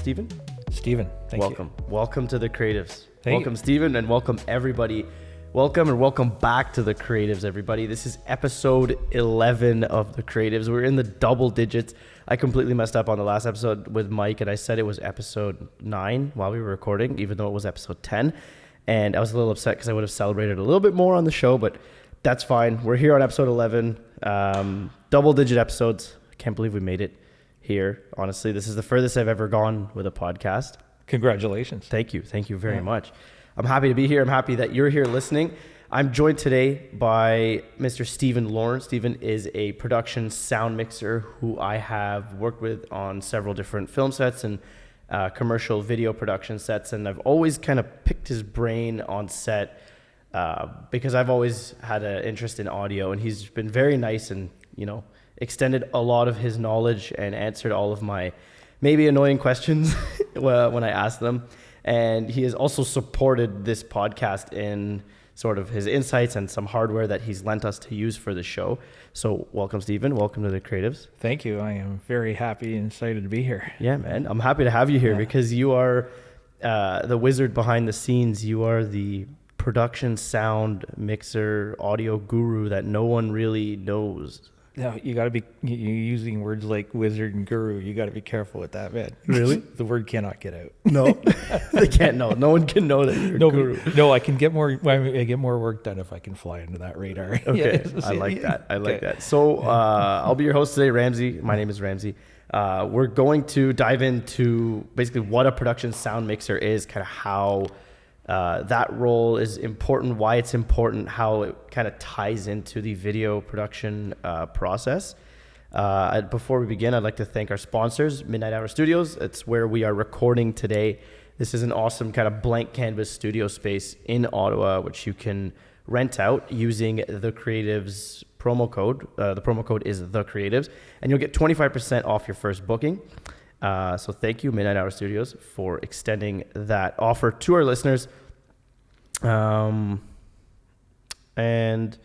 Stephen? Stephen, thank welcome. You. Welcome to The Creatives. Welcome, Stephen, and welcome everybody. Welcome back to The Creatives, everybody. This is episode 11 of The Creatives. We're in the double digits. I completely messed up on the last episode with Mike, and I said it was episode 9 while we were recording, even though it was episode 10. And I was a little upset because I would have celebrated a little bit more on the show, but that's fine. We're here on episode 11, double-digit episodes. I can't believe we made it here. Honestly, this is the furthest I've ever gone with a podcast. Congratulations. Thank you very much. I'm happy to be here. I'm happy that you're here listening. I'm joined today by Mr. Stephen Lorne. Stephen is a production sound mixer who I have worked with on several different film sets and commercial video production sets, and I've always kind of picked his brain on set because I've always had an interest in audio, and he's been very nice and, extended a lot of his knowledge and answered all of my maybe annoying questions when I asked them. And he has also supported this podcast in sort of his insights and some hardware that he's lent us to use for the show. So welcome, Stephen. Welcome to The Creatives. Thank you. I am very happy and excited to be here. Yeah, man. I'm happy to have you here because you are the wizard behind the scenes. You are the production sound mixer audio guru that no one really knows. No, you got to be you're using words like wizard and guru. You got to be careful with that, man. Really? The word cannot get out. No, they can't know. No one can know that you're a guru. No, I can get more. I get more work done if I can fly under that radar. Okay, I like that. So I'll be your host today, Ramsey. My name is Ramsey. We're going to dive into basically what a production sound mixer is, kind of how that role is important, why it's important, how it kind of ties into the video production process. Before we begin, I'd like to thank our sponsors, Midnight Hour Studios. It's where we are recording today. This is an awesome kind of blank canvas studio space in Ottawa, which you can rent out using the Creatives promo code. The promo code is The Creatives, and you'll get 25% off your first booking. So thank you, Midnight Hour Studios, for extending that offer to our listeners. And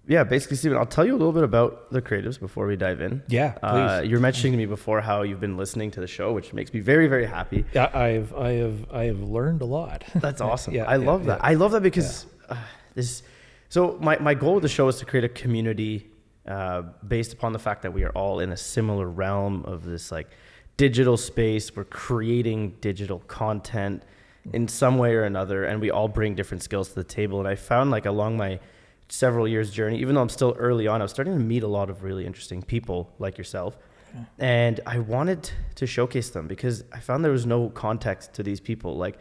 yeah, basically, Stephen, I'll tell you a little bit about The Creatives before we dive in. Yeah, please. You're mentioning to me before how you've been listening to the show, which makes me very, very happy. Yeah, I have learned a lot. That's awesome. I love that. I love that because So my goal with the show is to create a community based upon the fact that we are all in a similar realm of this like digital space. We're creating digital content in some way or another, and we all bring different skills to the table. And I found like along my several years journey, even though I'm still early on, I was starting to meet a lot of really interesting people like yourself. And I wanted to showcase them because I found there was no context to these people. Like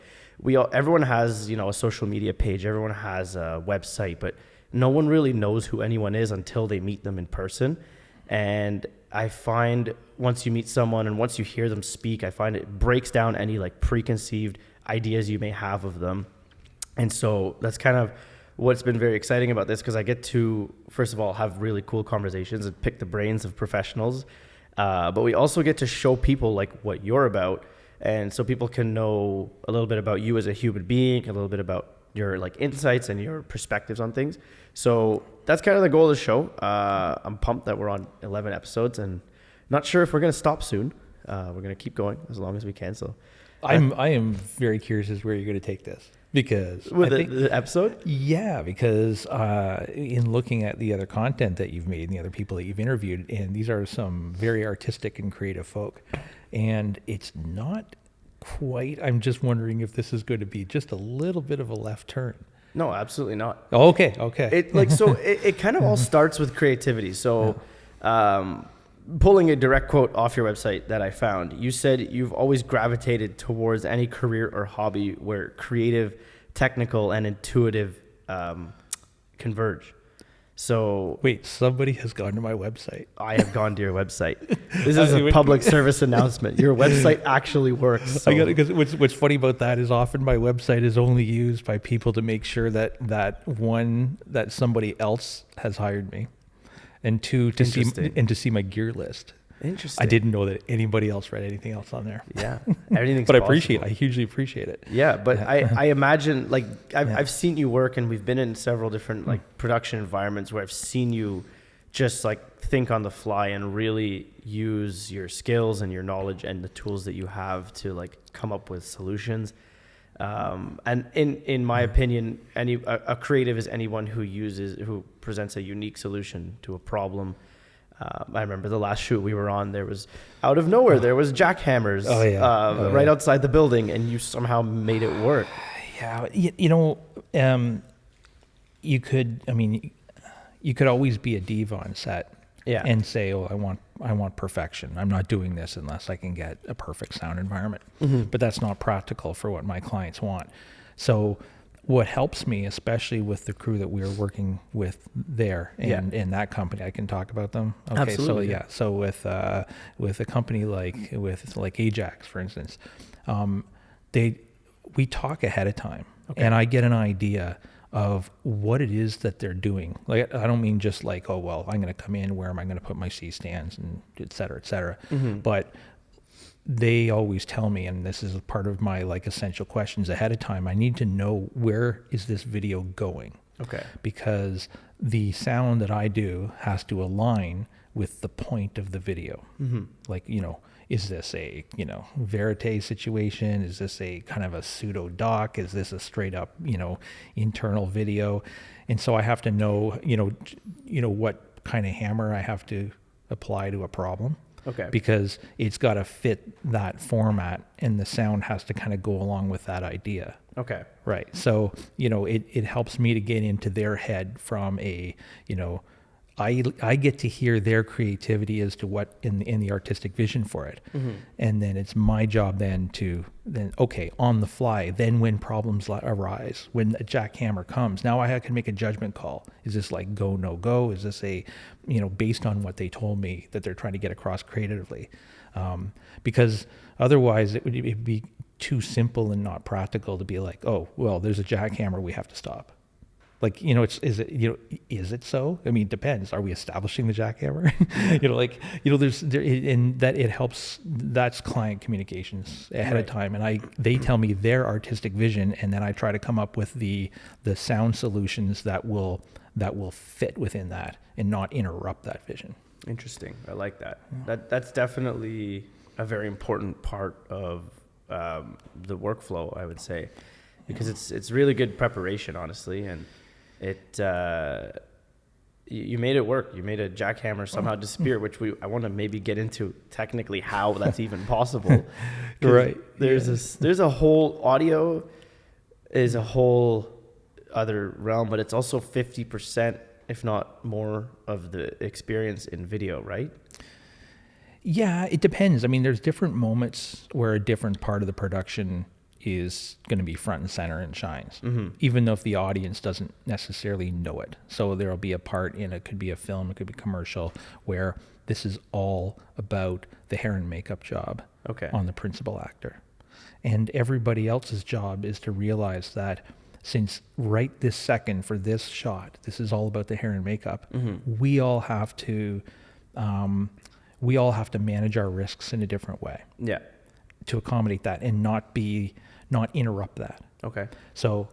everyone has, a social media page, everyone has a website, but no one really knows who anyone is until they meet them in person. And I find once you meet someone and once you hear them speak, I find it breaks down any like preconceived ideas you may have of them. And so that's kind of what's been very exciting about this, because I get to, first of all, have really cool conversations and pick the brains of professionals. But we also get to show people like what you're about. And so people can know a little bit about you as a human being, a little bit about your like insights and your perspectives on things. So that's kind of the goal of the show. I'm pumped that we're on 11 episodes and not sure if we're going to stop soon. We're going to keep going as long as we can. So I am very curious as where you're going to take this, because the episode. Yeah, because in looking at the other content that you've made and the other people that you've interviewed, and these are some very artistic and creative folk, and it's not quite, I'm just wondering if this is going to be just a little bit of a left turn. No, absolutely not. Oh, okay. It kind of all starts with creativity. So pulling a direct quote off your website that I found, you said you've always gravitated towards any career or hobby where creative, technical, and intuitive converge. So wait, somebody has gone to my website. I have gone to your website. This is a public service announcement. Your website actually works. So. Because what's funny about that is often my website is only used by people to make sure that somebody else has hired me, and two, to see my gear list. Interesting. I didn't know that anybody else read anything else on there. Yeah, everything's but possible. I hugely appreciate it. Yeah, but I imagine, like, I've seen you work, and we've been in several different like production environments where I've seen you just like think on the fly and really use your skills and your knowledge and the tools that you have to like come up with solutions. And in my opinion, a creative is anyone who presents a unique solution to a problem. I remember the last shoot we were on, there was out of nowhere, there was jackhammers right outside the building, and you somehow made it work. Yeah. You could always be a diva on set and say, oh, I want perfection. I'm not doing this unless I can get a perfect sound environment. But that's not practical for what my clients want. So what helps me, especially with the crew that we were working with there and in that company, I can talk about them. Okay. Absolutely. So with a company like Ajax, for instance, we talk ahead of time and I get an idea of what it is that they're doing. Like, I don't mean just like, oh, well, I'm going to come in, where am I going to put my C stands, and et cetera, et cetera. But they always tell me, and this is a part of my like essential questions ahead of time, I need to know, where is this video going? Okay. Because the sound that I do has to align with the point of the video. Like, is this a, verite situation? Is this a kind of a pseudo doc? Is this a straight up, internal video? And so I have to know, what kind of hammer I have to apply to a problem. Okay. Because it's got to fit that format, and the sound has to kind of go along with that idea. Okay. Right. So, it helps me to get into their head from a, I get to hear their creativity as to what in the artistic vision for it. And then it's my job then on the fly, then when problems arise, when a jackhammer comes, now I can make a judgment call. Is this like go, no go? Is this based on what they told me that they're trying to get across creatively? Because otherwise it'd be too simple and not practical to be like, oh, well, there's a jackhammer, we have to stop. Like, is it so? I mean, it depends. Are we establishing the jackhammer? It helps. That's client communications ahead of time. And they tell me their artistic vision, and then I try to come up with the sound solutions that will fit within that and not interrupt that vision. Interesting. I like that. That's definitely a very important part of the workflow, I would say, because it's really good preparation, honestly, and you made it work. You made a jackhammer somehow disappear, which I want to maybe get into technically how that's even possible. Right. There's a whole audio is a whole other realm, but it's also 50%, if not more, of the experience in video, right? Yeah, it depends. I mean, there's different moments where a different part of the production is going to be front and center and shines, even though if the audience doesn't necessarily know it. So there'll be a part in it, could be a film, it could be commercial, where this is all about the hair and makeup job on the principal actor. And everybody else's job is to realize that since right this second for this shot, this is all about the hair and makeup, we all have to manage our risks in a different way. Yeah. To accommodate that and not interrupt that. Okay. So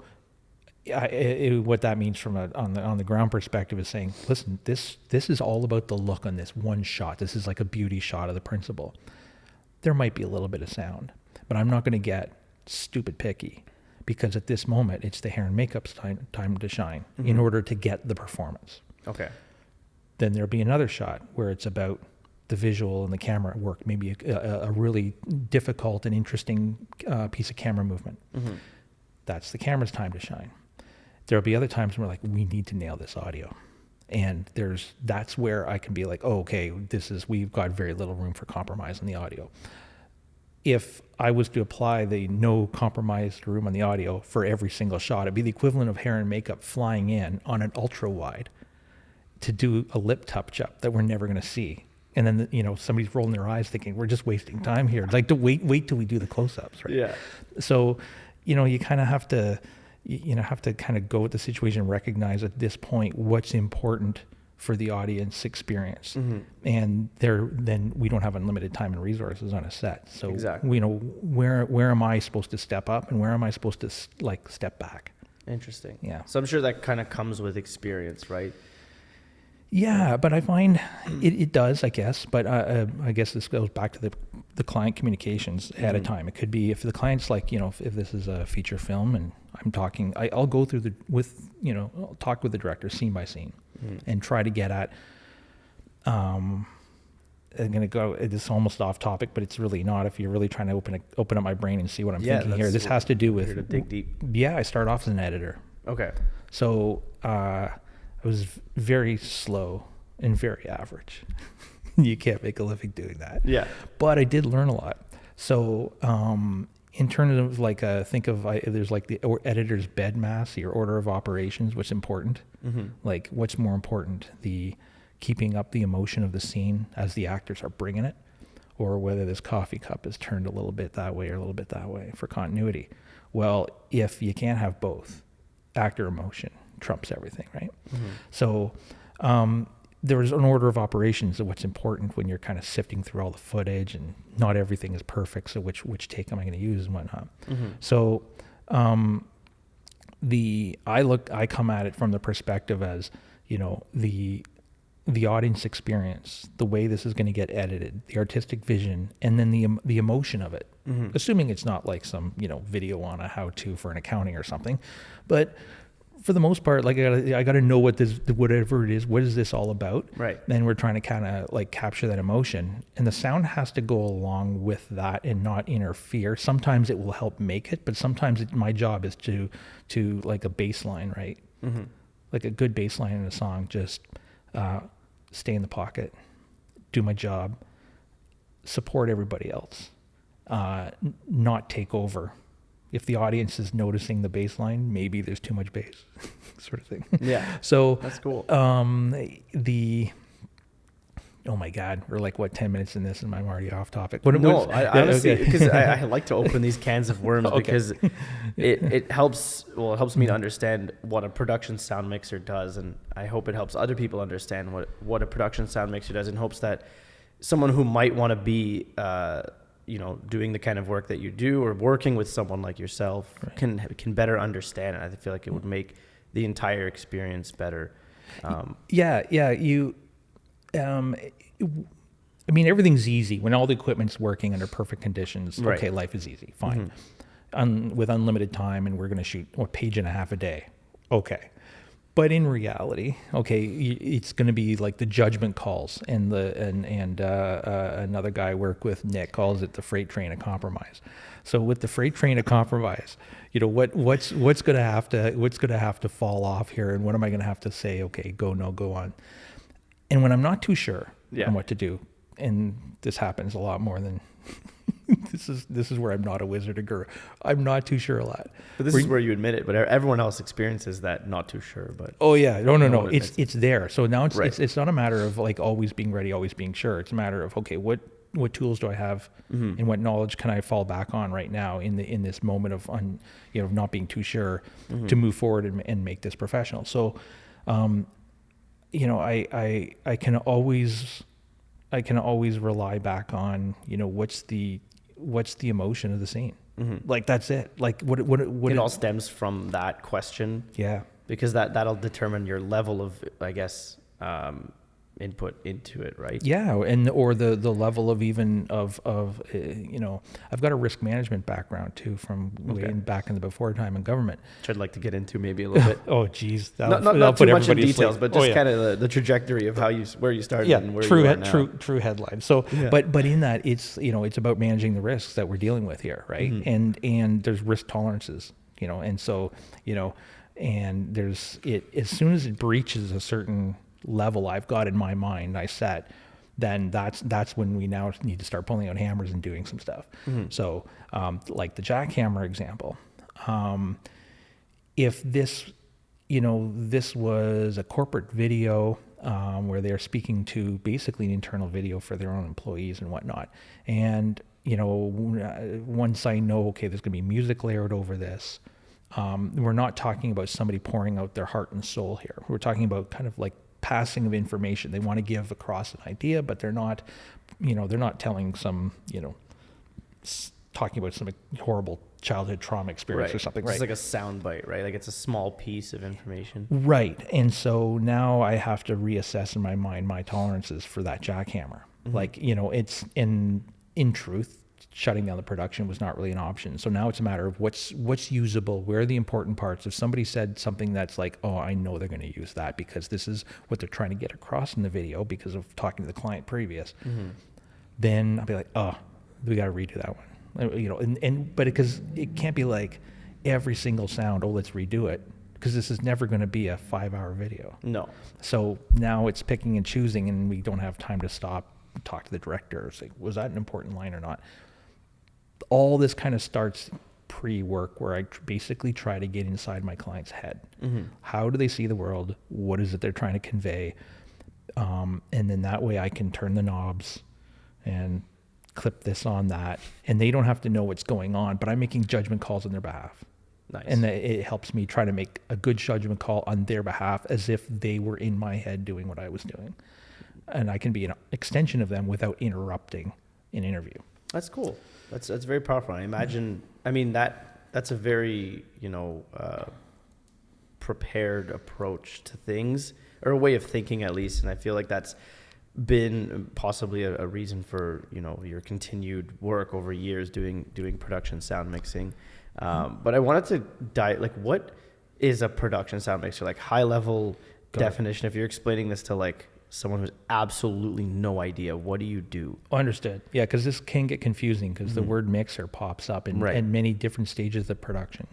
what that means from on the ground perspective is saying, listen, this is all about the look on this one shot. This is like a beauty shot of the principal. There might be a little bit of sound, but I'm not going to get stupid picky, because at this moment it's the hair and makeup's time to shine in order to get the performance. Okay. Then there'll be another shot where it's about the visual and the camera work, maybe a really difficult and interesting piece of camera movement. That's the camera's time to shine. There'll be other times when we're like, we need to nail this audio. And that's where I can be like, oh, okay, we've got very little room for compromise in the audio. If I was to apply the no compromised room on the audio for every single shot, it'd be the equivalent of hair and makeup flying in on an ultra wide to do a lip touch-up that we're never going to see. And then, somebody's rolling their eyes thinking, we're just wasting time here. It's like, to wait till we do the close-ups, right? Yeah. So, you kind of have to, kind of go with the situation and recognize at this point what's important for the audience experience. And then we don't have unlimited time and resources on a set. So, exactly. Where am I supposed to step up and where am I supposed to step back? Interesting. Yeah. So I'm sure that kind of comes with experience, right? Yeah, but I find it does, I guess. But I guess this goes back to the client communications at a time. It could be if the client's like, if this is a feature film and I'm talking, I'll go through I'll talk with the director scene by scene and try to get at, I'm going to go, it's almost off topic, but it's really not. If you're really trying to open up my brain and see what I'm thinking here, this has to do with, to dig deep. Yeah, I started off as an editor. Okay. So, I was very slow and very average. You can't make a living doing that. Yeah. But I did learn a lot. So in terms of like, there's like the editor's bed mass, your order of operations, what's important. Like what's more important, the keeping up the emotion of the scene as the actors are bringing it, or whether this coffee cup is turned a little bit that way or a little bit that way for continuity. Well, if you can't have both, actor emotion trumps everything, right? So there's an order of operations of what's important when you're kind of sifting through all the footage, and not everything is perfect. So which take am I going to use and whatnot? So I come at it from the perspective as, the audience experience, the way this is going to get edited, the artistic vision, and then the emotion of it. Assuming it's not like some video on a how-to for an accounting or something, but for the most part, like I got to know whatever it is, what is this all about? Right. Then we're trying to kind of like capture that emotion, and the sound has to go along with that and not interfere. Sometimes it will help make it, but sometimes my job is to like a bass line, right? Like a good bass line in a song, just stay in the pocket, do my job, support everybody else, not take over. If the audience is noticing the bass line, maybe there's too much bass, sort of thing. Yeah. So that's cool. Oh my God, we're like 10 minutes in this and I'm already off topic. I honestly, because I like to open these cans of worms because it helps me to understand what a production sound mixer does, and I hope it helps other people understand what a production sound mixer does, in hopes that someone who might want to be doing the kind of work that you do, or working with someone like yourself, can better understand it. I feel like it would make the entire experience better. Everything's easy when all the equipment's working under perfect conditions. Right. Okay, life is easy, fine. With unlimited time, and we're going to shoot a page and a half a day. Okay. But in reality, it's going to be like the judgment calls, and another guy I work with, Nick, calls it the freight train of compromise. So with the freight train of compromise, what's going to have to fall off here, and what am I going to have to say? Okay, go on. And when I'm not too sure on what to do, and this happens a lot more than this is where I'm not a wizard or guru. I'm not too sure a lot. But this is where you admit it. But everyone else experiences that not too sure. But no. It's there. So now it's not a matter of like always being ready, always being sure. It's a matter of what tools do I have, and what knowledge can I fall back on right now in this moment of not being too sure to move forward and make this professional. So, I can always rely back on what's the emotion of the scene. Like that's it. Like what it all stems from that question. Yeah, because that'll determine your level of, I guess, input into it, right? Yeah, or the level of even of I've got a risk management background too, from way back in the before time in government, which I'd like to get into maybe a little bit. Oh geez, not too much in details, but just kind of the trajectory of where you started and where you are now. True headline. So but in that it's it's about managing the risks that we're dealing with here, right? And there's risk tolerances, and so and there's as soon as it breaches a certain level I've got in my mind I set, then that's when we now need to start pulling out hammers and doing some stuff. So like the jackhammer example, if this this was a corporate video where they're speaking to basically an internal video for their own employees and whatnot, and once I know there's going to be music layered over this, we're not talking about somebody pouring out their heart and soul here. We're talking about kind of like passing of information. They want to give across an idea, but they're not telling some, talking about some horrible childhood trauma experience or something, right? It's like a sound bite, right? Like it's a small piece of information. Right. And so now I have to reassess in my mind my tolerances for that jackhammer. Like, it's in truth, shutting down the production was not really an option. So now it's a matter of what's usable, where are the important parts. If somebody said something that's like, oh, I know they're going to use that because this is what they're trying to get across in the video because of talking to the client previous, then I'll be like, oh, we got to redo that one. But because it can't be like every single sound, oh, let's redo it, because this is never going to be a 5-hour video. No. So now it's picking and choosing, and we don't have time to stop, talk to the director, say, was that an important line or not? All this kind of starts pre-work, where I basically try to get inside my client's head. How do they see the world? What is it they're trying to convey? And then that way I can turn the knobs and clip this on that, and they don't have to know what's going on, but I'm making judgment calls on their behalf. Nice. And it helps me try to make a good judgment call on their behalf as if they were in my head doing what I was doing. And I can be an extension of them without interrupting an interview. That's cool. That's very powerful. I imagine, that's a very, prepared approach to things, or a way of thinking at least. And I feel like that's been possibly a reason for, your continued work over years doing production sound mixing. But I wanted to dive, like, what is a production sound mixer? Like, high level definition. If you're explaining this to like someone who's absolutely no idea, what do you do? Understood. Yeah, because this can get confusing because the word mixer pops up in many different stages of production.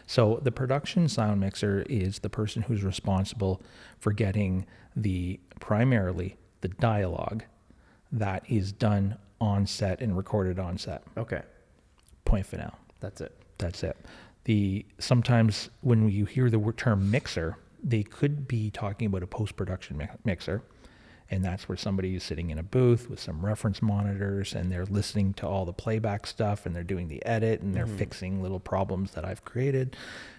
So the production sound mixer is the person who's responsible for getting primarily the dialogue that is done on set and recorded on set. Okay. Point final. That's it. Sometimes when you hear the term mixer, they could be talking about a post-production mixer, and that's where somebody is sitting in a booth with some reference monitors, and they're listening to all the playback stuff, and they're doing the edit, and they're fixing little problems that I've created,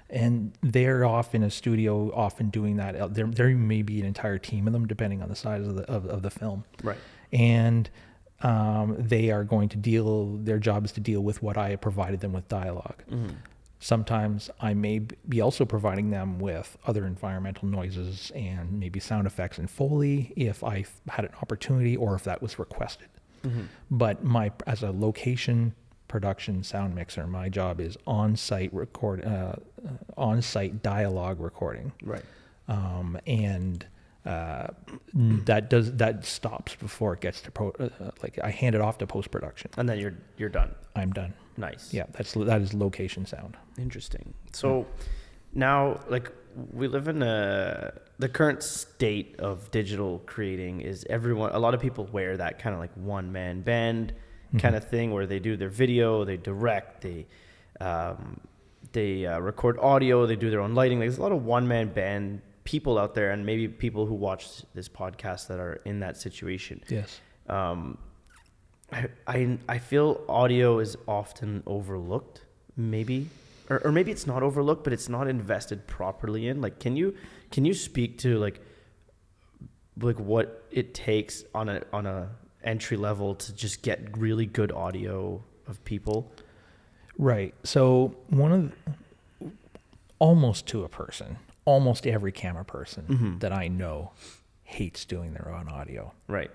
and they're off in a studio, often doing that. There may be an entire team of them, depending on the size of the film. Right. And they are going to their job is to deal with what I have provided them with dialogue. Sometimes I may be also providing them with other environmental noises and maybe sound effects and Foley if I had an opportunity or if that was requested. But as a location production sound mixer, my job is on-site dialogue recording. Right. That stops before it gets to I hand it off to post-production, And then you're done. I'm done. Nice. Yeah, that is location sound. Interesting. So now, like, we live in the current state of digital creating is a lot of people wear that kind of like one-man band kind of thing, where they do their video, they direct, they record audio, they do their own lighting. Like, there's a lot of one-man band people out there, and maybe people who watch this podcast that are in that situation. Yes. I feel audio is often overlooked, maybe, or maybe it's not overlooked, but it's not invested properly in. Like, can you speak to like what it takes on a entry level to just get really good audio of people? Right. So almost to a person, almost every camera person that I know hates doing their own audio. Right.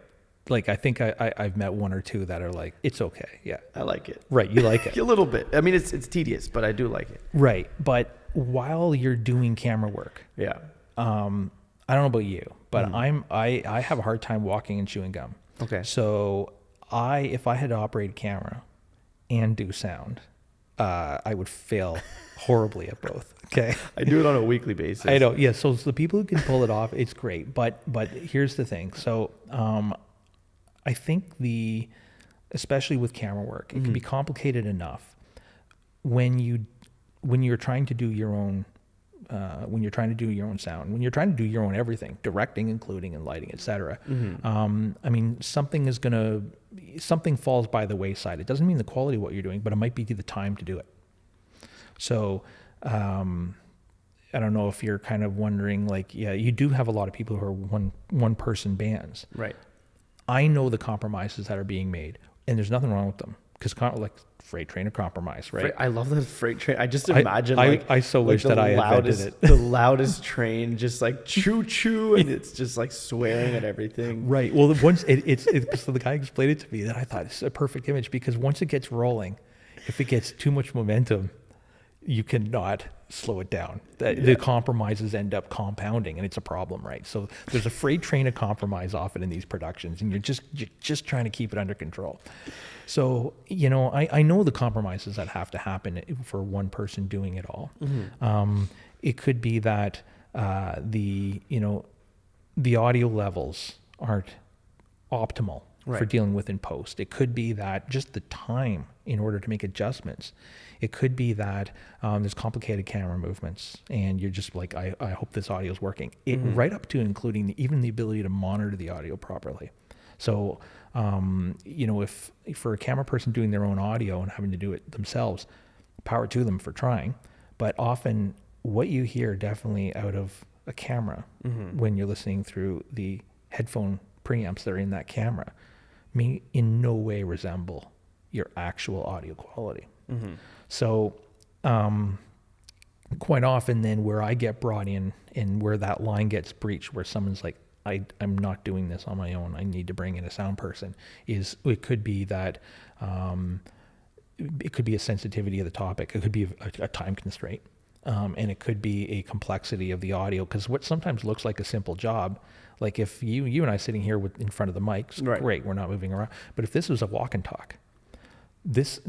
Like, I think I've met one or two that are like, it's okay. Yeah. I like it. Right. You like it. A little bit. I mean, it's tedious, but I do like it. Right. But while you're doing camera work, yeah. I don't know about you, but I have a hard time walking and chewing gum. Okay. So if I had to operate a camera and do sound, I would fail horribly at both. Okay. I do it on a weekly basis. I know. Yeah. So the people who can pull it off, it's great. But here's the thing. So, I think especially with camera work, it can be complicated enough when you're trying to do your own, when you're trying to do your own sound, when you're trying to do your own everything, directing, including, and lighting, etc. I mean, something falls by the wayside. It doesn't mean the quality of what you're doing, but it might be the time to do it. So, I don't know if you're kind of wondering, like, yeah, you do have a lot of people who are one person bands. Right. I know the compromises that are being made, and there's nothing wrong with them, because like freight train of compromise, right? I love that freight train. I just imagine I so wish that I invented it. The loudest train, just like choo choo, and it's just like swearing at everything. Right. Well, once so the guy explained it to me, that I thought it's a perfect image, because once it gets rolling, if it gets too much momentum, you cannot slow it down. The compromises end up compounding, and it's a problem, right? So there's a freight train of compromise often in these productions, and you're just trying to keep it under control. So, I know the compromises that have to happen for one person doing it all. It could be that the audio levels aren't optimal for dealing with in post. It could be that just the time in order to make adjustments. It could be that there's complicated camera movements, and you're just like, I hope this audio is working. Right up to including even the ability to monitor the audio properly. So, if for a camera person doing their own audio and having to do it themselves, power to them for trying. But often what you hear definitely out of a camera when you're listening through the headphone preamps that are in that camera may in no way resemble your actual audio quality. So quite often then where I get brought in and where that line gets breached, where someone's like, I'm not doing this on my own, I need to bring in a sound person, it could be that it could be a sensitivity of the topic, it could be a time constraint, and it could be a complexity of the audio, because what sometimes looks like a simple job, like if you and I sitting here in front of the mics, great, we're not moving around. But if this was a walk and talk, this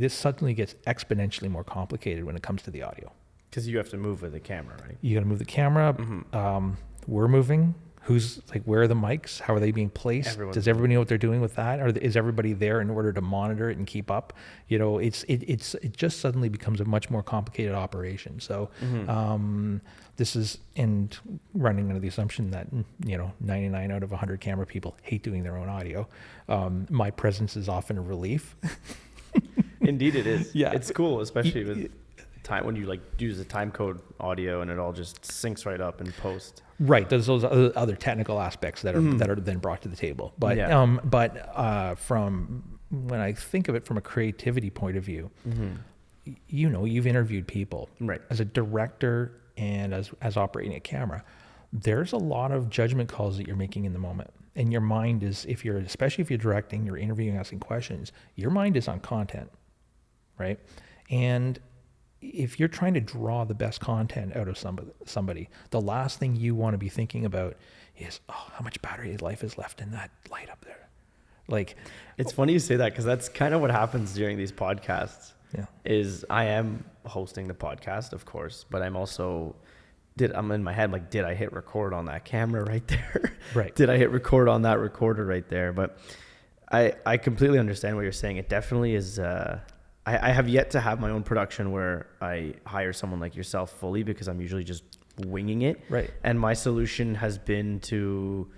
suddenly gets exponentially more complicated when it comes to the audio. Because you have to move with the camera, right? You got to move the camera. We're moving. Where are the mics? How are they being placed? Does everybody know what they're doing with that? Or is everybody there in order to monitor it and keep up? It just suddenly becomes a much more complicated operation. So this is, and running under the assumption that 99 out of 100 camera people hate doing their own audio. My presence is often a relief. Indeed, it is. Yeah, it's cool, especially with time when you like use the time code audio and it all just syncs right up in post. Right, there's those other technical aspects that are then brought to the table. But from when I think of it from a creativity point of view, you've interviewed people, right? As a director and as operating a camera, there's a lot of judgment calls that you're making in the moment, and your mind is, especially if you're directing, you're interviewing, asking questions, your mind is on content, right? And if you're trying to draw the best content out of somebody, the last thing you want to be thinking about is, how much battery life is left in that light up there. Like, it's funny you say that, because that's kind of what happens during these podcasts. Yeah, is I am hosting the podcast, of course, but I'm also I'm in my head like, did I hit record on that camera right there? Right. Did I hit record on that recorder right there? But I completely understand what you're saying. It definitely is. I have yet to have my own production where I hire someone like yourself fully, because I'm usually just winging it. Right. And my solution has been to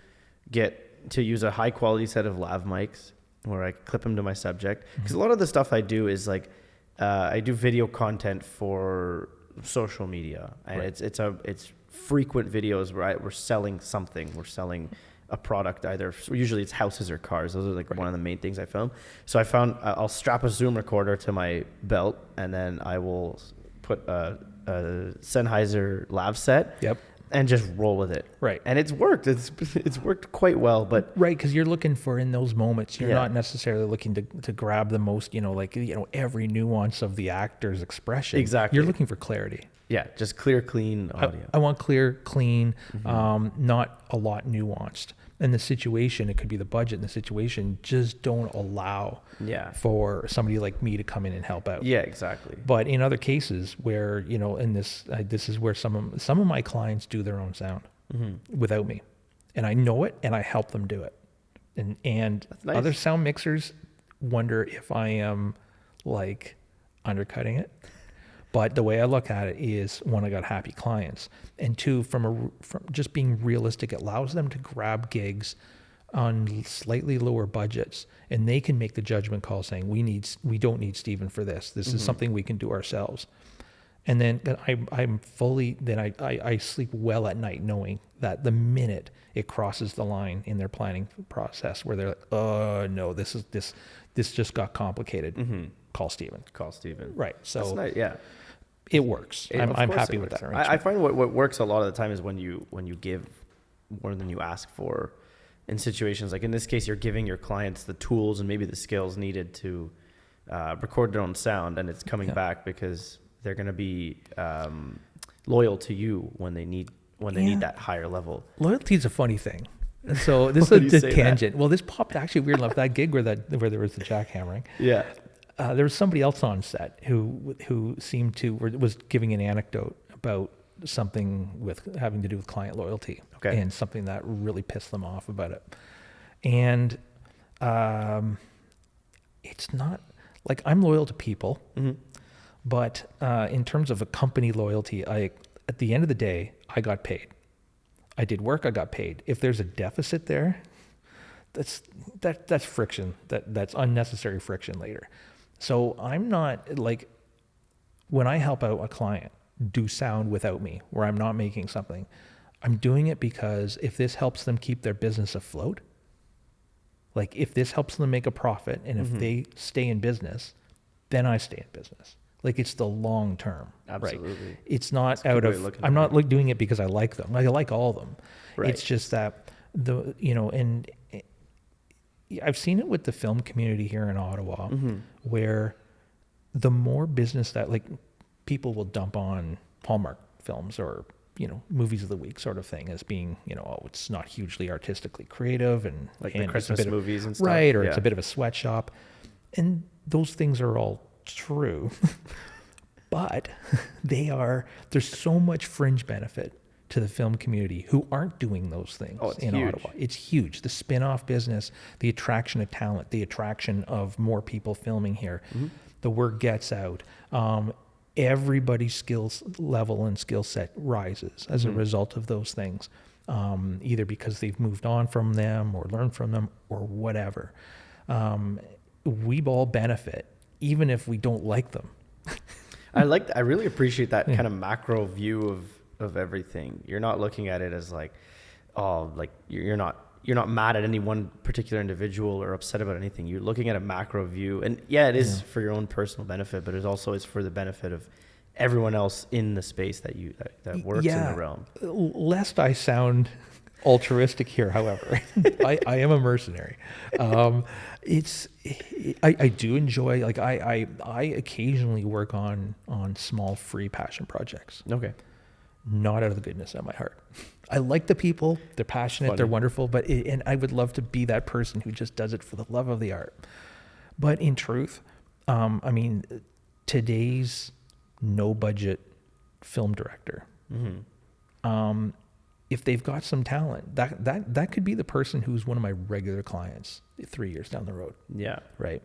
use a high quality set of lav mics where I clip them to my subject. Because a lot of the stuff I do is like, I do video content for social media, and it's frequent videos where we're selling something. We're selling a product, usually it's houses or cars. Those are like one of the main things I film. So I found I'll strap a Zoom recorder to my belt, and then I will put a Sennheiser lav set. Yep. And just roll with it. Right. And it's worked. It's worked quite well. But right, because you're looking for, in those moments, you're not necessarily looking to grab the most, every nuance of the actor's expression. Exactly. You're looking for clarity. Yeah, just clear, clean audio. I want clear, clean, not a lot nuanced. And the situation, it could be the budget, and the situation just don't allow for somebody like me to come in and help out. Yeah, exactly. But in other cases where, in this is where some of my clients do their own sound without me. And I know it, and I help them do it. And nice. Other sound mixers wonder if I am like undercutting it. But the way I look at it is, one, I got happy clients, and two, from just being realistic, it allows them to grab gigs on slightly lower budgets, and they can make the judgment call saying, we don't need Stephen for this. This is something we can do ourselves. And then I'm fully, then I sleep well at night knowing that the minute it crosses the line in their planning process where they're like, oh no, this just got complicated. Call Stephen. Right. So that's nice. Yeah. It works. I'm happy with that arrangement. I find what works a lot of the time is when you give more than you ask for in situations like in this case, you're giving your clients the tools and maybe the skills needed to record their own sound, and it's coming back because they're going to be loyal to you when they need that higher level. Loyalty is a funny thing. So this is a tangent. That? Well, this popped actually weird enough. That gig where there was the jackhammering. Yeah. There was somebody else on set who seemed to was giving an anecdote about something with having to do with client loyalty, and something that really pissed them off about it. And it's not like I'm loyal to people, but in terms of a company loyalty, at the end of the day, I got paid. I did work, I got paid. If there's a deficit there, that's friction. That's unnecessary friction later. So I'm not like, when I help out a client do sound without me, where I'm not making something, I'm doing it because if this helps them keep their business afloat, like if this helps them make a profit, and if they stay in business, then I stay in business. Like it's the long term. Absolutely. Right? It's not out of, I'm not doing it because I like them. Like I like all of them. Right. It's just that and I've seen it with the film community here in Ottawa, where the more business that like people will dump on Hallmark films or, movies of the week sort of thing as being, it's not hugely artistically creative and like the Christmas movies and stuff. Right. Or it's a bit of a sweatshop. And those things are all true, but there's so much fringe benefit to the film community who aren't doing those things in Ottawa. It's huge. The spin-off business, the attraction of talent, the attraction of more people filming here, the word gets out. Everybody's skills level and skill set rises as a result of those things, either because they've moved on from them or learned from them or whatever. We all benefit, even if we don't like them. I really appreciate that kind of macro view of everything. You're not looking at it as like, you're not mad at any one particular individual or upset about anything. You're looking at a macro view, and it is for your own personal benefit, but it also is for the benefit of everyone else in the space that works in the realm. Lest I sound altruistic here, however, I am a mercenary. I do enjoy, like I occasionally work on small free passion projects. Okay. Not out of the goodness of my heart. I like the people, they're passionate, they're wonderful, and I would love to be that person who just does it for the love of the art. But in truth, today's no budget film director, if they've got some talent, that could be the person who's one of my regular clients 3 years down the road. Yeah. Right.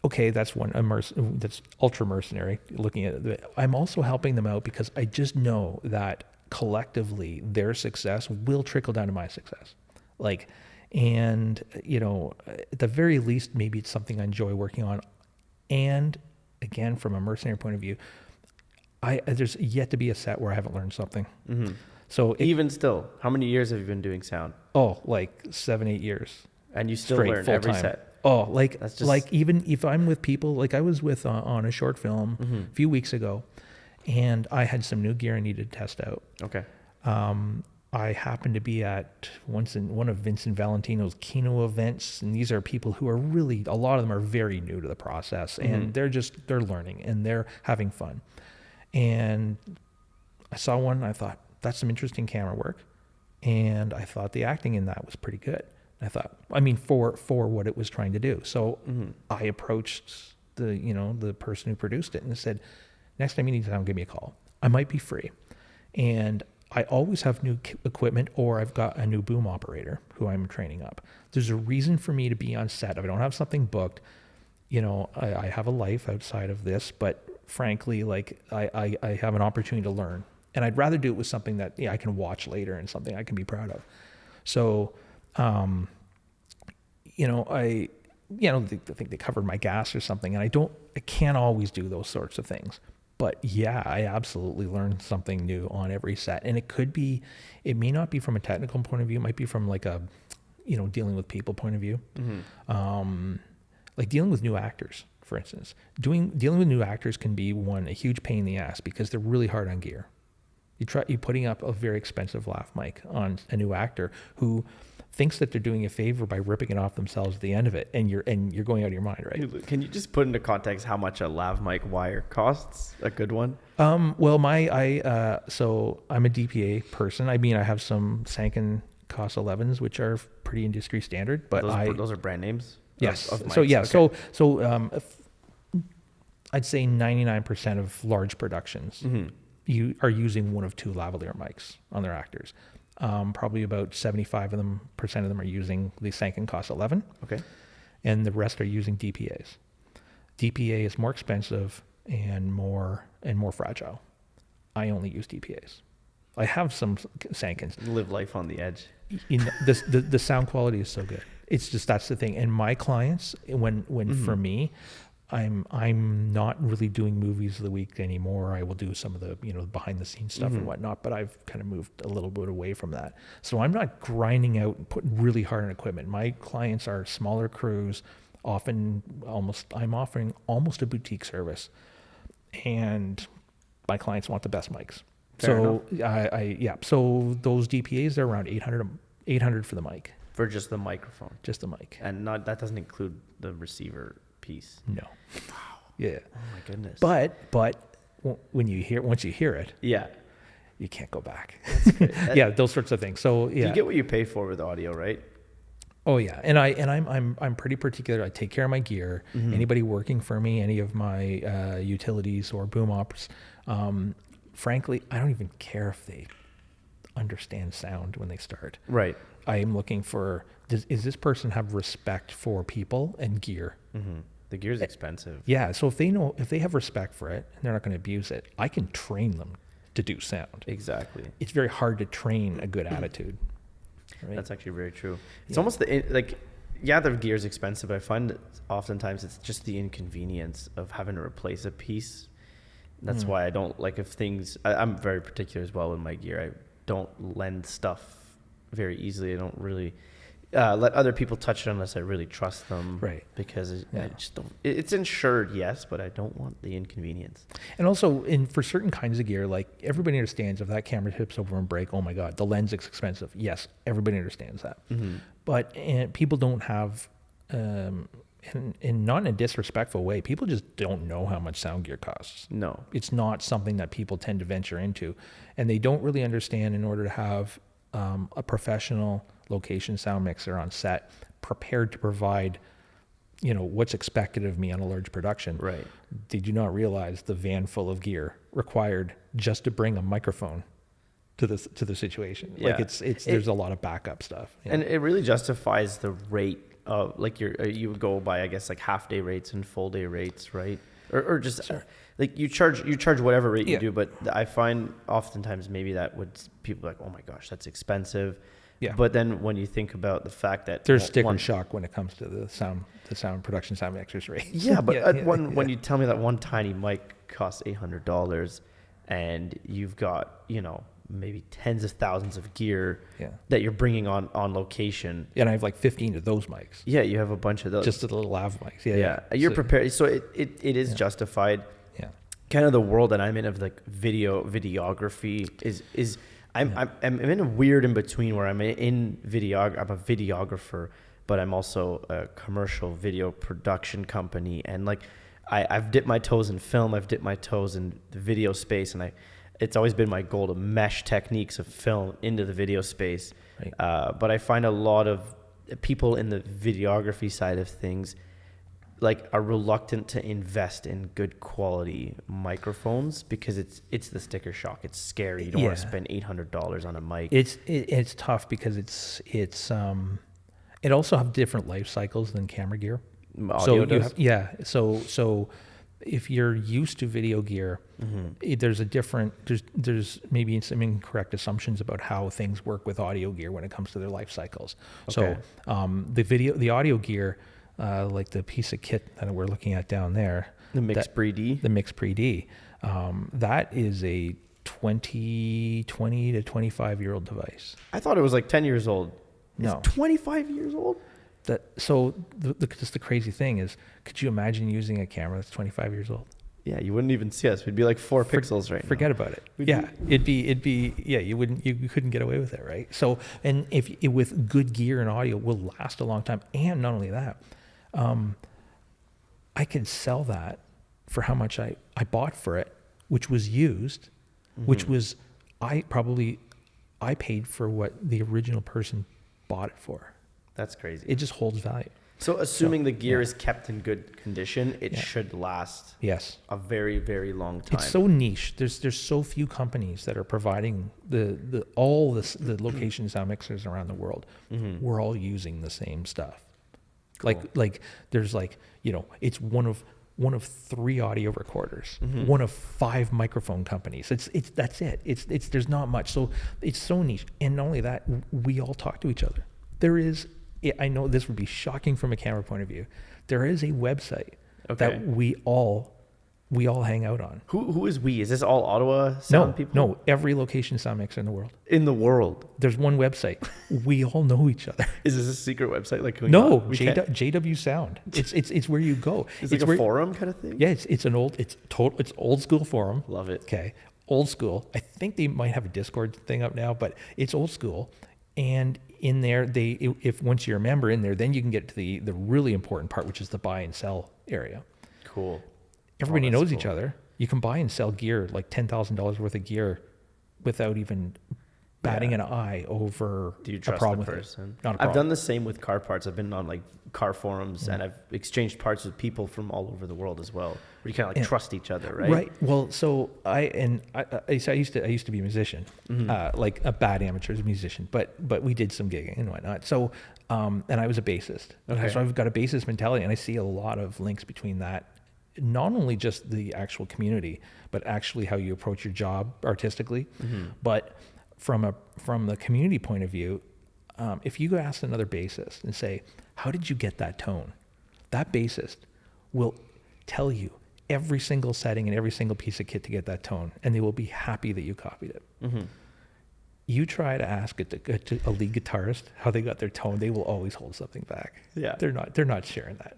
Okay, that's that's ultra mercenary looking at it. I'm also helping them out because I just know that collectively their success will trickle down to my success. At the very least, maybe it's something I enjoy working on. And again, from a mercenary point of view, there's yet to be a set where I haven't learned something. So even still, how many years have you been doing sound? Oh, like 7-8 years. And you still straight, learn every time. set. Oh, even if I'm with people, like I was with on a short film a few weeks ago, and I had some new gear I needed to test out. Okay. I happened to be at one of Vincent Valentino's Kino events, and these are people who are really, a lot of them are very new to the process, and they're learning and they're having fun. And I saw one, I thought, that's some interesting camera work, and I thought the acting in that was pretty good. I thought, for what it was trying to do. So I approached the person who produced it and said, next time you need time, give me a call. I might be free. And I always have new equipment, or I've got a new boom operator who I'm training up. There's a reason for me to be on set. If I don't have something booked, I have a life outside of this, but frankly, like I have an opportunity to learn. And I'd rather do it with something that I can watch later and something I can be proud of. So, I think they covered my gas or something, and I can't always do those sorts of things. But yeah, I absolutely learn something new on every set. And it may not be from a technical point of view, it might be from like a, dealing with people point of view. Like dealing with new actors, for instance. Dealing with new actors can be a huge pain in the ass because they're really hard on gear. You're putting up a very expensive lav mic on a new actor who thinks that they're doing a favor by ripping it off themselves at the end of it, and you're going out of your mind, right? Can you just put into context how much a lav mic wire costs? A good one. Well, so I'm a DPA person. I mean, I have some Sanken COS 11s, which are pretty industry standard, but those are brand names. Yes. Of mics. So yeah. Okay. So I'd say 99% of large productions you are using one of two lavalier mics on their actors. Probably about 75% of them are using the Sanken COS 11. Okay. And the rest are using DPAs. DPA is more expensive and more fragile. I only use DPAs. I have some Sankens. Live life on the edge. The sound quality is so good. It's just, that's the thing. And my clients, when for me, I'm not really doing movies of the week anymore. I will do some of the behind the scenes stuff and whatnot, but I've kind of moved a little bit away from that. So I'm not grinding out and putting really hard on equipment. My clients are smaller crews. I'm offering almost a boutique service, and my clients want the best mics. So those DPAs are around 800 for the mic. For just the microphone. Just the mic. And that doesn't include the receiver piece. No. Wow. Yeah. Oh my goodness. But once you hear it, yeah, you can't go back. Yeah, those sorts of things. So yeah, you get what you pay for with audio, right? Oh yeah, and I'm pretty particular. I take care of my gear. Anybody working for me, any of my utilities or boom ops, frankly, I don't even care if they understand sound when they start. Right. I am looking for, does this person have respect for people and gear? The gear's expensive. Yeah. So if they have respect for it and they're not going to abuse it, I can train them to do sound. Exactly. It's very hard to train a good attitude. Right? That's actually very true. It's almost the gear's expensive, but I find that oftentimes it's just the inconvenience of having to replace a piece. That's why I don't like I'm very particular as well with my gear. I don't lend stuff very easily. I don't really let other people touch it unless I really trust them. Right. Because I just don't. It's insured, yes, but I don't want the inconvenience. And also, for certain kinds of gear, like everybody understands if that camera tips over and break, oh my God, the lens is expensive. Yes, everybody understands that. But people don't have, and not in a disrespectful way, people just don't know how much sound gear costs. No. It's not something that people tend to venture into. And they don't really understand, in order to have a professional location sound mixer on set prepared to provide what's expected of me on a large production. Right. They do not realize the van full of gear required just to bring a microphone to the situation. Yeah. Like there's a lot of backup stuff. And it really justifies the rate of, like, you would go by, I guess, like half day rates and full day rates, right? Or just like you charge whatever rate you do, but I find oftentimes maybe that people are like, oh my gosh, that's expensive. Yeah. But then when you think about the fact that there's sticker shock when it comes to the sound production sound mixers rate. Yeah, but when you tell me that one tiny mic costs $800 and you've got maybe tens of thousands of gear that you're bringing on location. Yeah, and I have like 15 of those mics. Yeah, you have a bunch of those. Just the little lav mics. Yeah. You're prepared. So it is justified. Yeah. Kind of the world that I'm in of like videography is I'm in a weird in between where I'm a videographer, but I'm also a commercial video production company, and like I've dipped my toes in film, I've dipped my toes in the video space, and it's always been my goal to mesh techniques of film into the video space. Right. But I find a lot of people in the videography side of things are reluctant to invest in good quality microphones because it's the sticker shock. It's scary. You don't want to spend $800 on a mic. It's tough because it also have different life cycles than camera gear. Audio does? So if you're used to video gear, there's maybe some incorrect assumptions about how things work with audio gear when it comes to their life cycles. Okay. So the audio gear, like the piece of kit that we're looking at down there, The Mix Pre-D. the Mix Pre-D, that is a 20 to 25-year-old device. I thought it was like 10 years old. No. It's 25 years old? So just the crazy thing is, could you imagine using a camera that's 25 years old? Yeah, you wouldn't even see us. We'd be like 4 pixels right now. Forget about it. It'd be you couldn't get away with it, right? So, and with good gear and audio, will last a long time. And not only that, I could sell that for how much I bought for it, which was used, which was I paid for what the original person bought it for. That's crazy. It just holds value. So assuming the gear is kept in good condition, it should last a very, very long time. It's so niche. There's so few companies that are providing the location sound mixers around the world. We're all using the same stuff. Cool. Like there's it's one of 3 audio recorders, one of 5 microphone companies. That's it. It's there's not much. So it's so niche. And not only that, we all talk to each other. I know this would be shocking from a camera point of view. There is a website that we all hang out on. Who is we? Is this all Ottawa sound people? No, every location sound mixer in the world. In the world? There's one website. We all know each other. Is this a secret website? Like JW Sound. It's where you go. It's like a forum kind of thing? Yeah, it's old school forum. Love it. Okay, old school. I think they might have a Discord thing up now, but it's old school. And in there, if once you're a member in there, then you can get to the really important part, which is the buy and sell area. Cool. Everybody knows each other. You can buy and sell gear, like $10,000 worth of gear, without even batting an eye over Do you trust a problem the with person? it. Not a problem. I've done the same with car parts. I've been on like car forums and I've exchanged parts with people from all over the world as well. Where you kind of like trust each other, right? Right. Well, so I used to be a musician, like a bad amateur musician, but we did some gigging and whatnot. So and I was a bassist. Okay. So I've got a bassist mentality, and I see a lot of links between that. Not only just the actual community, but actually how you approach your job artistically. But from the community point of view, if you ask another bassist and say, how did you get that tone? That bassist will tell you every single setting and every single piece of kit to get that tone, and they will be happy that you copied it. You try to ask a lead guitarist how they got their tone, they will always hold something back. Yeah. They're not sharing that.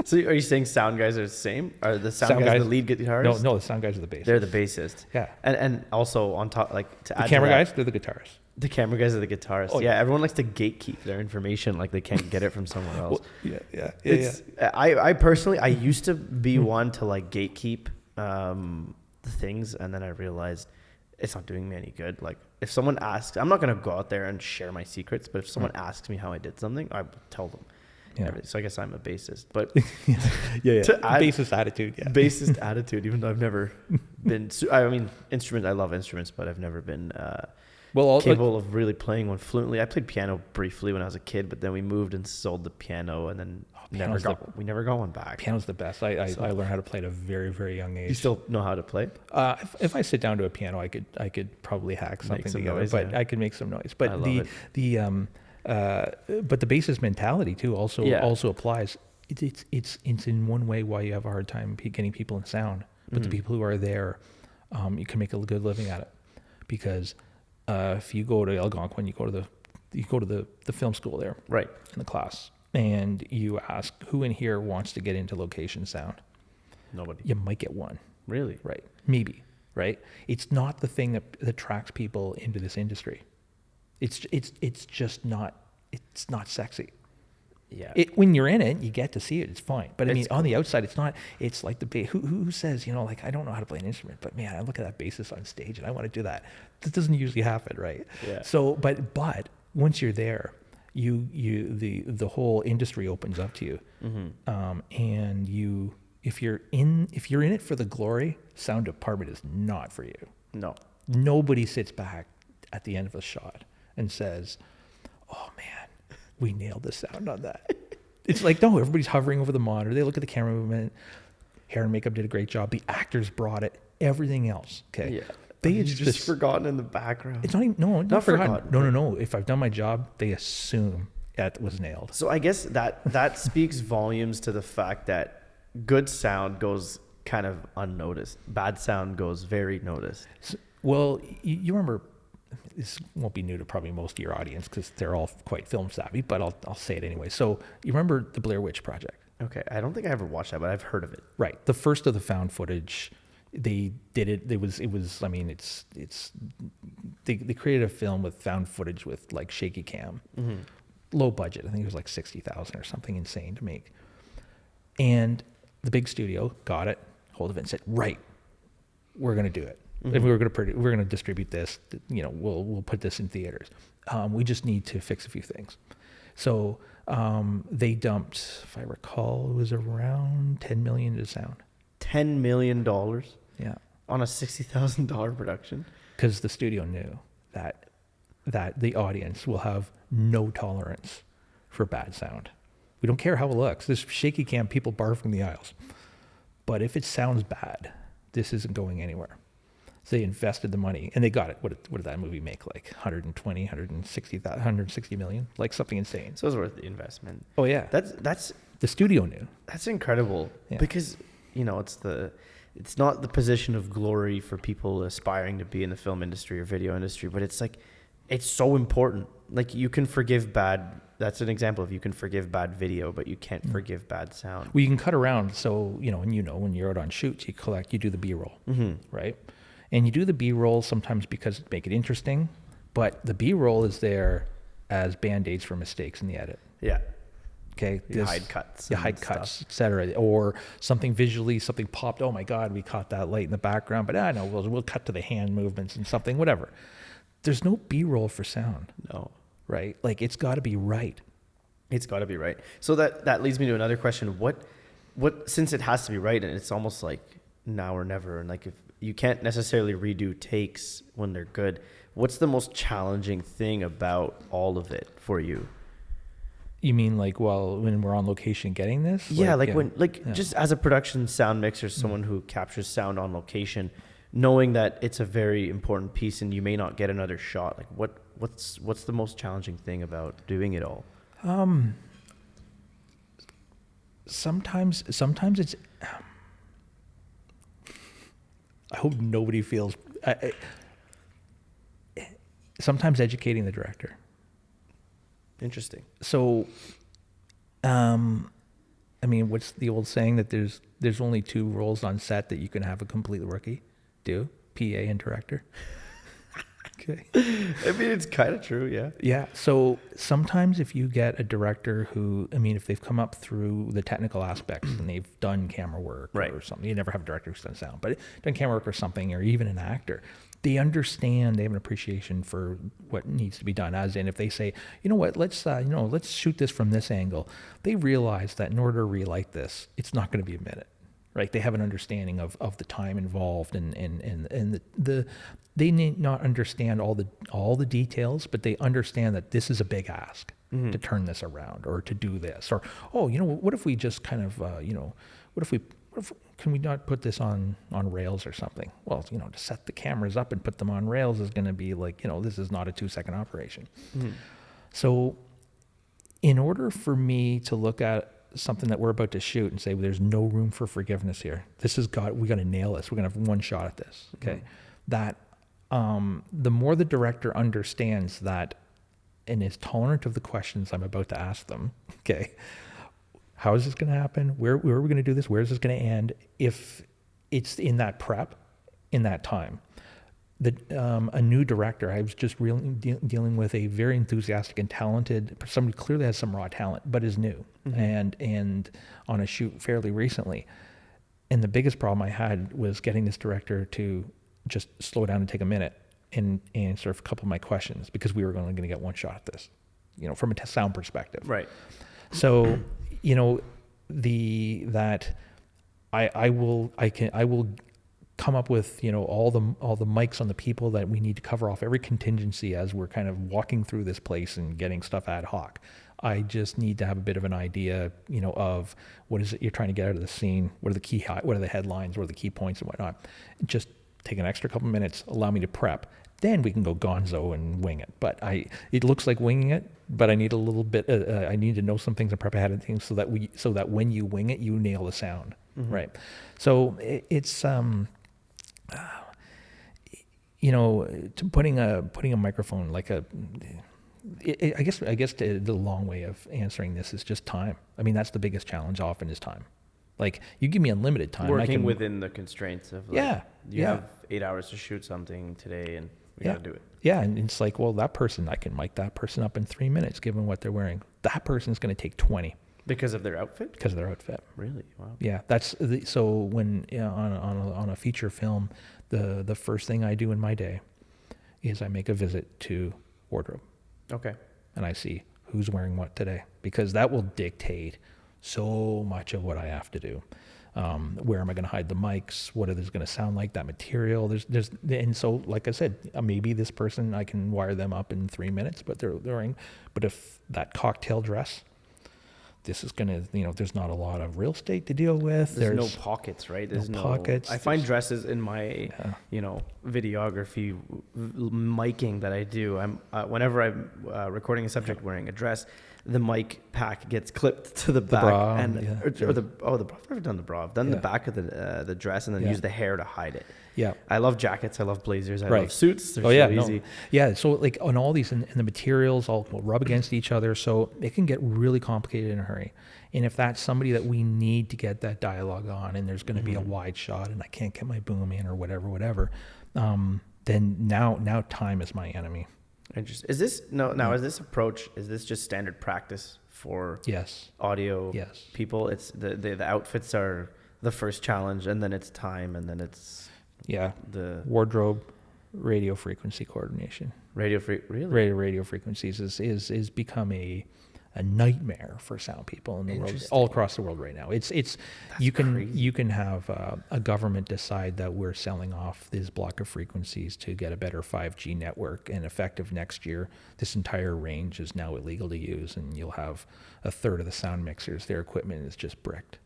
So are you saying sound guys are the same? Are the sound guys the lead guitarists? No, the sound guys are the bassists. They're the bassists. Yeah. And also on top, like to add the camera to that, guys, they're the guitarists. The camera guys are the guitarists. Oh, yeah, everyone likes to gatekeep their information, like they can't get it from somewhere else. I personally, I used to be one to like gatekeep the things, and then I realized it's not doing me any good. Like if someone asks, I'm not gonna go out there and share my secrets, but if someone asks me how I did something, I will tell them. So I guess I'm a bassist, but bassist attitude. Yeah. Bassist attitude. Even though I've never been, I mean, instruments. I love instruments, but I've never been capable of really playing one fluently. I played piano briefly when I was a kid, but then we moved and sold the piano, and then we never got one back. Piano's the best. I learned how to play at a very, very young age. You still know how to play? If I sit down to a piano, I could probably hack something together. Noise, but I could make some noise. But but the bassist mentality too also applies. It's in one way why you have a hard time getting people in sound, but the people who are there, you can make a good living at it, because if you go to Algonquin, you go to the film school there, right, in the class, and you ask who in here wants to get into location sound. Nobody. You might get one. Really? Right. Maybe. Right. It's not the thing that attracts people into this industry. It's just not. It's not sexy. Yeah. When you're in it, you get to see it. It's fine. But I mean, on the outside, it's not. It's like the bass. Who says, like, I don't know how to play an instrument, but man, I look at that bassist on stage and I want to do that. That doesn't usually happen, right? Yeah. So, but once you're there, the whole industry opens up to you, and if you're in it for the glory, sound department is not for you. No. Nobody sits back at the end of a shot and says, "Oh man, we nailed the sound on that." It's like, no, everybody's hovering over the monitor. They look at the camera movement. Hair and makeup did a great job. The actors brought it. Everything else, okay. Yeah. They just forgotten in the background. It's not even not forgotten. No. If I've done my job, they assume that was nailed. So I guess that speaks volumes to the fact that good sound goes kind of unnoticed. Bad sound goes very noticed. So, well, you remember, this won't be new to probably most of your audience because they're all quite film savvy, but I'll say it anyway. So you remember the Blair Witch Project? Okay, I don't think I ever watched that, but I've heard of it. Right, the first of the found footage. They did it. It was. I mean, it's. They created a film with found footage with like shaky cam, low budget. I think it was like $60,000 or something insane to make. And the big studio got it, hold of it, and said, "Right, we're going to do it. And we're going to distribute this. You know, we'll put this in theaters. We just need to fix a few things." So they dumped, if I recall, it was around $10 million to sound. $10 million. Yeah. On a $60,000 production. Because the studio knew that the audience will have no tolerance for bad sound. We don't care how it looks. This shaky cam, people barf in the aisles. But if it sounds bad, this isn't going anywhere. So they invested the money and they got it. What did that movie make? Like 160 million, like something insane. So it was worth the investment. Oh yeah. That's the studio knew. That's incredible because, you know, it's not the position of glory for people aspiring to be in the film industry or video industry, but it's like, it's so important. Like you can forgive bad. That's an example of you can forgive bad video, but you can't forgive bad sound. Well, you can cut around. So, you know, and when you're out on shoots, you do the B-roll, right? And you do the B-roll sometimes because it make it interesting, but the B-roll is there as Band-Aids for mistakes in the edit. Yeah. Okay. You hide cuts. You hide cuts, et cetera. Or something visually, something popped. Oh my God, we caught that light in the background, but no, we'll cut to the hand movements and something, whatever. There's no B-roll for sound. No. Right? Like it's got to be right. It's got to be right. So that leads me to another question. What, since it has to be right, and it's almost like now or never, and like if you can't necessarily redo takes when they're good, what's the most challenging thing about all of it for you? You mean like, well, when we're on location getting this? Yeah, just as a production sound mixer, someone who captures sound on location, knowing that it's a very important piece and you may not get another shot. Like what's the most challenging thing about doing it all? Sometimes it's, I hope nobody feels, sometimes educating the director. Interesting. So, I mean, what's the old saying that there's only two roles on set that you can have a complete rookie do? PA and director. Okay. I mean, it's kind of true, yeah. Yeah. So sometimes if you get a director who, I mean, if they've come up through the technical aspects and they've done camera work or something, you never have a director who's done sound, but done camera work or something, or even an actor, they understand, they have an appreciation for what needs to be done. As in, if they say, you know what, let's shoot this from this angle, they realize that in order to relight this, it's not going to be a minute. Right, they have an understanding of the time involved, and they need not understand all the details, but they understand that this is a big ask to turn this around or to do this, or what if we just kind of can we not put this on rails or something? Well, to set the cameras up and put them on rails is going to be like, this is not a 2-second operation. So, in order for me to look at something that we're about to shoot and say, well, there's no room for forgiveness here. We got to nail this. We're going to have one shot at this. Okay. That, the more the director understands that and is tolerant of the questions I'm about to ask them. Okay. How is this going to happen? Where are we going to do this? Where is this going to end? If it's in that prep, in that time, a new director, I was just really dealing with a very enthusiastic and talented, somebody clearly has some raw talent, but is new and on a shoot fairly recently. And the biggest problem I had was getting this director to just slow down and take a minute and answer a couple of my questions, because we were only going to get one shot at this, from a sound perspective. Right. So, I will come up with all the mics on the people that we need to cover off every contingency as we're kind of walking through this place and getting stuff ad hoc. I just need to have a bit of an idea, of what is it you're trying to get out of the scene, what are the headlines, what are the key points and whatnot. Just take an extra couple minutes, allow me to prep. then we can go gonzo and wing it. But it looks like winging it, but I need a little bit, I need to know some things and prep ahead of things so that when you wing it, you nail the sound, right? So it's, putting a microphone like I guess the long way of answering this is just time. I mean, that's the biggest challenge often is time. Like, you give me unlimited time. Working within the constraints of, like, you have 8 hours to shoot something today and we got to do it. Yeah, and it's like, well, that person, I can mic that person up in 3 minutes given what they're wearing. That person's going to take 20. Because of their outfit? Because of their outfit. Really? Wow. Yeah, so when on a feature film, the first thing I do in my day is I make a visit to wardrobe. Okay. And I see who's wearing what today, because that will dictate so much of what I have to do. Where am I going to hide the mics? What is going to sound like? That material. And so, like I said, maybe this person, I can wire them up in 3 minutes, but they're wearing. But if that cocktail dress, this is going to, there's not a lot of real estate to deal with. There's no pockets, right? There's no pockets. I find dresses in my, videography miking that I do. Whenever I'm recording a subject wearing a dress, the mic pack gets clipped to the back, bra, and or the bra. I've never done the bra. I've done the back of the dress, and then use the hair to hide it. Yeah, I love jackets. I love blazers. I love suits. They're so easy. No. Yeah, so like on all these, and the materials all will rub against each other, so it can get really complicated in a hurry. And if that's somebody that we need to get that dialogue on, and there's going to be a wide shot, and I can't get my boom in or whatever, then now time is my enemy. Interesting. Is this approach, is this just standard practice for audio people? It's the outfits are the first challenge, and then it's time, and then it's the wardrobe, radio frequency coordination. Radio frequencies is become a nightmare for sound people in the world, all across the world right now. You can have a government decide that we're selling off this block of frequencies to get a better 5G network, and effective next year, this entire range is now illegal to use, and you'll have a third of the sound mixers, their equipment is just bricked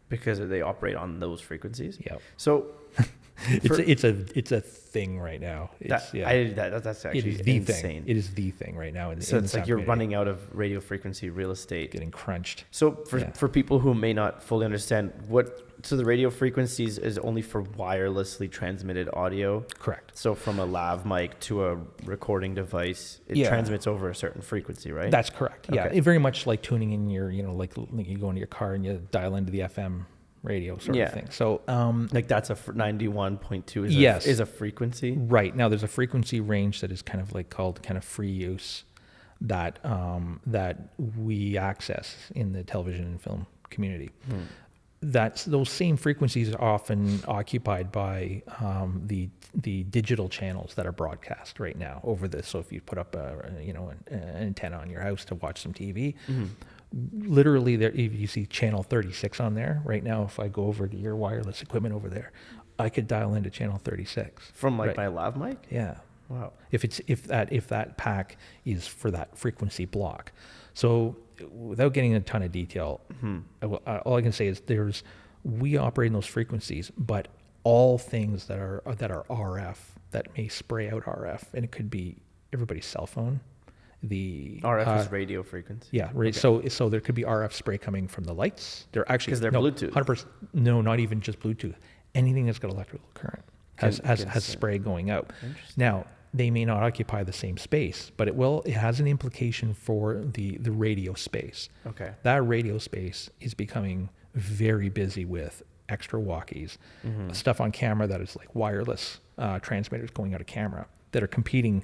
because they operate on those frequencies. Yeah. So it's a thing right now. That's actually insane. It is the thing right now. So it's like you're running out of radio frequency real estate, getting crunched. So for people who may not fully understand so the radio frequencies is only for wirelessly transmitted audio. Correct. So from a lav mic to a recording device, it transmits over a certain frequency, right? That's correct. Yeah, it very much like tuning in your, like you go into your car and you dial into the FM radio sort of thing. So like that's a 91.2 is a frequency. Right. Now there's a frequency range that is kind of like called kind of free use that we access in the television and film community. Those same frequencies are often occupied by the digital channels that are broadcast right now over this. So if you put up an antenna on your house to watch some TV, literally there, if you see channel 36 on there right now, if I go over to your wireless equipment over there, I could dial into channel 36 from my lav mic. Yeah. Wow. If that pack is for that frequency block. So without getting a ton of detail, all I can say is we operate in those frequencies, but all things that are RF that may spray out RF, and it could be everybody's cell phone. The RF is radio frequency. Yeah, right. Okay. So there could be RF spray coming from the lights. They're actually because they're Bluetooth. 100%. No, not even just Bluetooth. Anything that's got electrical current has spray going out. Now they may not occupy the same space, but it has an implication for the radio space. Okay. That radio space is becoming very busy with extra walkies, stuff on camera that is like wireless transmitters going out of camera that are competing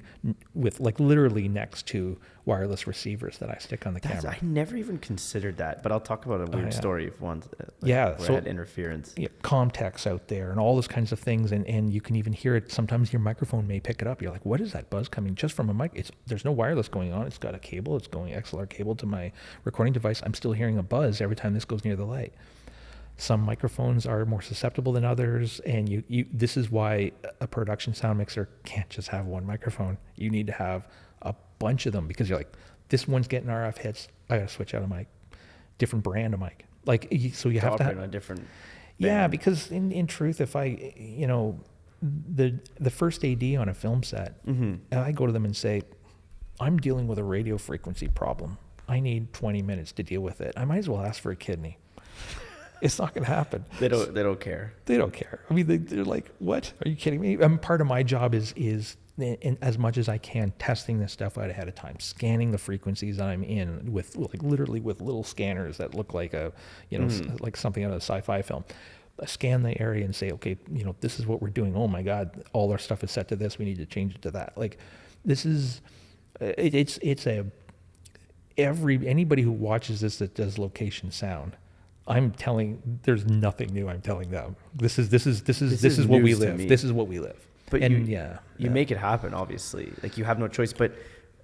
with like literally next to wireless receivers that I stick on the camera. I never even considered that, but I'll talk about a weird story if once. Where I had interference. Yeah, Comtech's out there and all those kinds of things, and you can even hear it. Sometimes your microphone may pick it up. You're like, what is that buzz coming just from a mic? There's no wireless going on. It's got a cable. It's going XLR cable to my recording device. I'm still hearing a buzz every time this goes near the light. Some microphones are more susceptible than others, and this is why a production sound mixer can't just have one microphone. You need to have a bunch of them, because you're like, this one's getting RF hits. I got to switch out a mic, different brand of mic. Like, so you have to have on a different band. Yeah, because in truth, if the first AD on a film set, and I go to them and say, I'm dealing with a radio frequency problem. I need 20 minutes to deal with it. I might as well ask for a kidney. It's not going to happen. They don't care. They don't care. I mean, they're like, what? Are you kidding me? Part of my job is in as much as I can, testing this stuff out ahead of time, scanning the frequencies that I'm in with literally with little scanners that look like like something out of a sci-fi film. I scan the area and say, okay, this is what we're doing. Oh my God, all our stuff is set to this. We need to change it to that. Like, this is, anybody who watches this that does location sound, there's nothing new. I'm telling them, this is what we live. This is what we live. But you make it happen, obviously. Like, you have no choice, but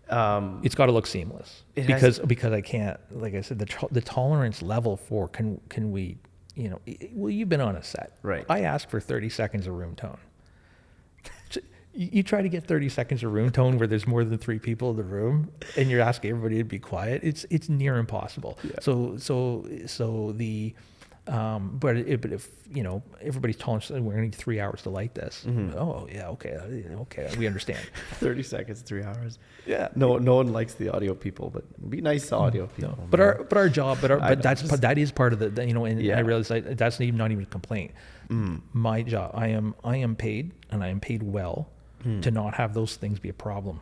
it's got to look seamless because I can't, like I said, the tolerance level for can we, well, you've been on a set, right? I ask for 30 seconds of room tone. You try to get 30 seconds of room tone where there's more than 3 people in the room, and you're asking everybody to be quiet. It's near impossible. Yeah. So the but if everybody's tolerance, we're gonna need 3 hours to light this. Oh yeah, okay, we understand. 30 seconds, 3 hours. Yeah. No one likes the audio people, but be nice to audio people. No. But our job, that is part of the and I realize that's not even a complaint. My job, I am paid, and I am paid well to not have those things be a problem.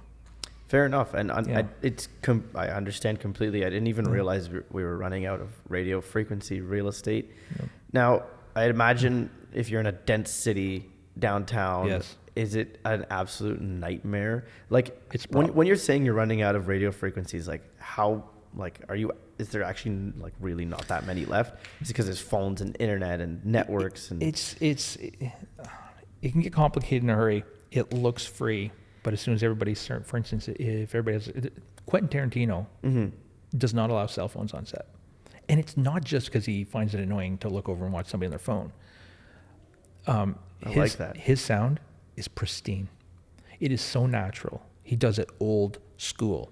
Fair enough, and I understand completely. I didn't even realize we were running out of radio frequency real estate. Yep. Now, I imagine if you're in a dense city downtown, yes. Is it an absolute nightmare? Like, when you're saying you're running out of radio frequencies, like how, like, are you? Is there actually like really not that many left? Is it because there's phones and internet and networks? It can get complicated in a hurry. It looks free. But as soon as for instance, if everybody has, Quentin Tarantino does not allow cell phones on set. And it's not just because he finds it annoying to look over and watch somebody on their phone. I like that. His sound is pristine. It is so natural. He does it old school.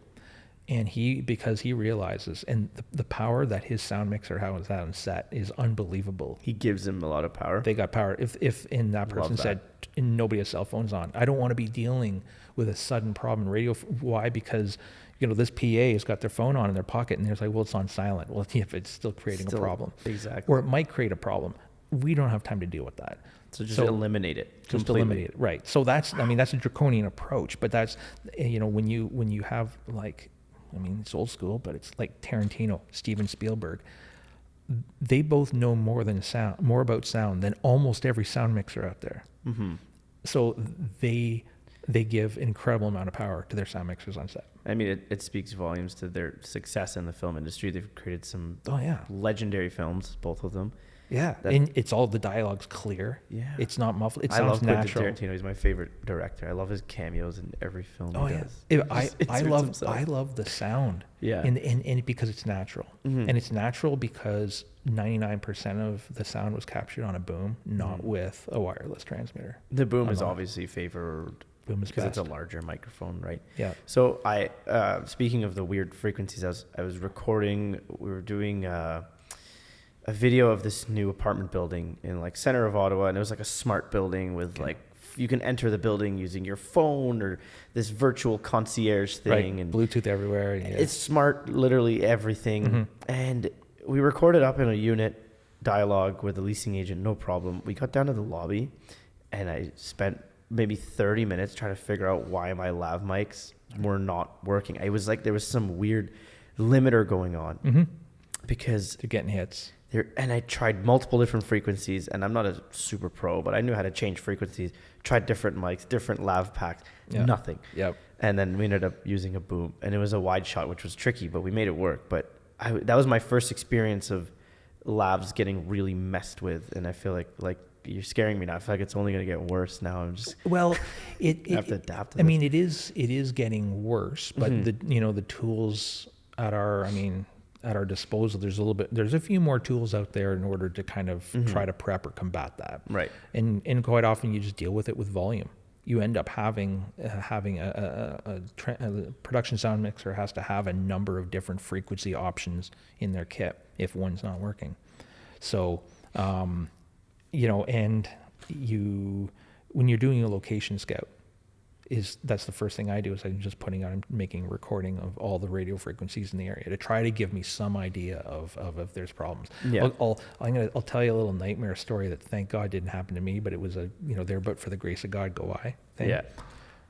And because he realizes, and the power that his sound mixer has on set is unbelievable. He gives him a lot of power. They got power. If that person said, and nobody has cell phones on, I don't want to be dealing with a sudden problem in radio. Why? Because this PA has got their phone on in their pocket, and they're like, well, it's on silent. Well, if it's still creating a problem. Exactly. Or it might create a problem. We don't have time to deal with that. So just eliminate it completely. Just eliminate it, right? So that's a draconian approach. But that's when you have like. It's old school, but it's like Tarantino, Steven Spielberg. They both know more about sound than almost every sound mixer out there. So they give an incredible amount of power to their sound mixers on set. It speaks volumes to their success in the film industry. They've created some legendary films, both of them. Yeah, and it's all the dialogue's clear. Yeah, it's not muffled. It sounds natural. I love Quentin Tarantino. He's my favorite director. I love his cameos in every film he does. I love the sound. Yeah, and because it's natural, and it's natural because 99% of the sound was captured on a boom, not with a wireless transmitter. The boom is obviously favored. Boom is because it's a larger microphone, right? Yeah. So speaking of the weird frequencies, I was recording. We were doing a video of this new apartment building in like center of Ottawa, and it was like a smart building with like you can enter the building using your phone or this virtual concierge thing, and Bluetooth everywhere. Yeah. It's smart, literally everything. And we recorded up in a unit dialogue with the leasing agent, no problem. We got down to the lobby, and I spent maybe 30 minutes trying to figure out why my lav mics were not working. I was like, there was some weird limiter going on because they're getting hits. And I tried multiple different frequencies, and I'm not a super pro, but I knew how to change frequencies, tried different mics, different lav packs, nothing. Yep. And then we ended up using a boom, and it was a wide shot, which was tricky, but we made it work. But that was my first experience of lavs getting really messed with, and I feel like you're scaring me now. I feel like it's only going to get worse now. I'm just it have to adapt to this. It is getting worse, but the tools at our disposal, there's a few more tools out there in order to kind of try to prep or combat that. Right. And quite often you just deal with it with volume. You end up having a production sound mixer has to have a number of different frequency options in their kit if one's not working. So, when you're doing a location scout, that's the first thing I do, is I'm just making a recording of all the radio frequencies in the area to try to give me some idea of if there's problems. Yeah. I'll tell you a little nightmare story that thank God didn't happen to me, but it was there but for the grace of God go I thing. Yeah.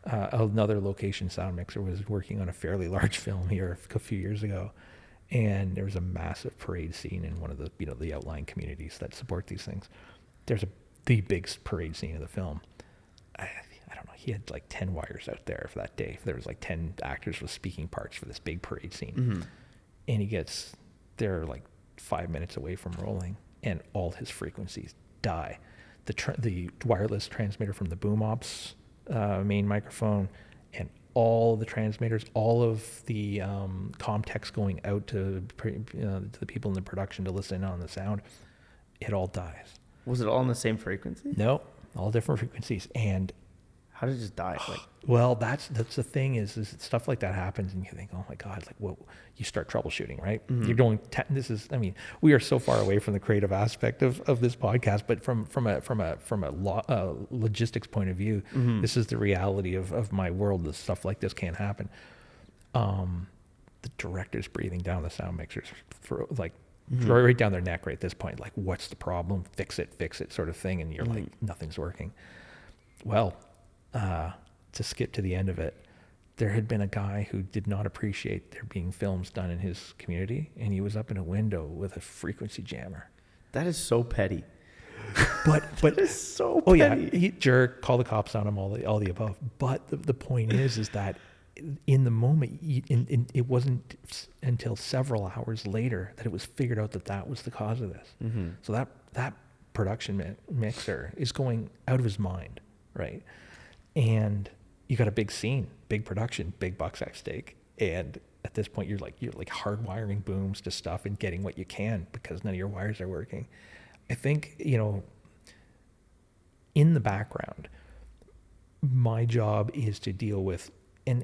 Another location sound mixer was working on a fairly large film here a few years ago, and there was a massive parade scene in one of the the outlying communities that support these things. There's the big parade scene of the film. I don't know, he had like 10 wires out there for that day. There was like 10 actors with speaking parts for this big parade scene. Mm-hmm. And he gets there like 5 minutes away from rolling, and all his frequencies die. The wireless transmitter from the boom ops main microphone, and all the transmitters, all of the comm techs going out to the people in the production to listen on the sound, it all dies. Was it all on the same frequency? No, all different frequencies. And how did it just die? Like, well, that's the thing is stuff like that happens, and you think, oh my God, like what? You start troubleshooting, right? Mm-hmm. You're going. We are so far away from the creative aspect of this podcast, but from a logistics point of view, mm-hmm. this is the reality of my world. That stuff like this can't happen. The director's breathing down the sound mixers for like. Mm-hmm. Right down their neck right at this point, like, what's the problem? Fix it sort of thing. And you're like, nothing's working. Well, to skip to the end of it, there had been a guy who did not appreciate there being films done in his community, and he was up in a window with a frequency jammer. That is so petty. But that is so petty. Oh yeah, jerk, call the cops on him, all the above. But the point is that in the moment, it wasn't until several hours later that it was figured out that was the cause of this. Mm-hmm. So that production mixer is going out of his mind, right? And you got a big scene, big production, big bucks at stake, and at this point you're like hardwiring booms to stuff and getting what you can because none of your wires are working. I think in the background, my job is to deal with. And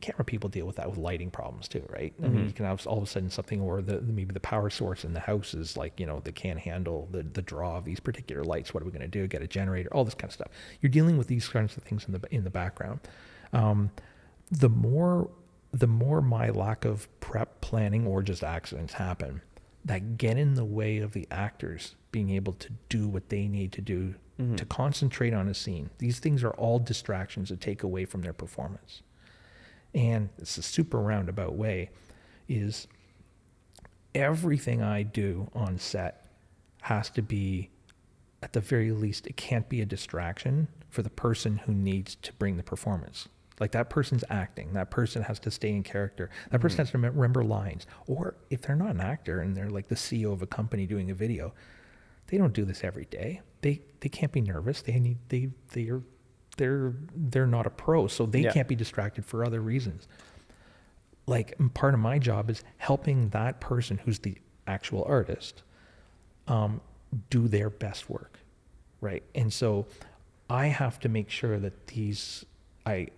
camera people deal with that with lighting problems too, right? I mean, you can have all of a sudden something, or maybe the power source in the house is like, they can't handle the draw of these particular lights. What are we going to do? Get a generator, all this kind of stuff. You're dealing with these kinds of things in the background. The more my lack of prep planning or just accidents happen that get in the way of the actors being able to do what they need to do to concentrate on a scene. These things are all distractions that take away from their performance. And it's a super roundabout way, is everything I do on set has to be, at the very least, it can't be a distraction for the person who needs to bring the performance. Like, that person's acting, that person has to stay in character, that person has to remember lines. Or if they're not an actor and they're like the CEO of a company doing a video, they don't do this every day. They can't be nervous. They're not a pro, so they can't be distracted for other reasons. Like, part of my job is helping that person who's the actual artist do their best work, right? And so I have to make sure that I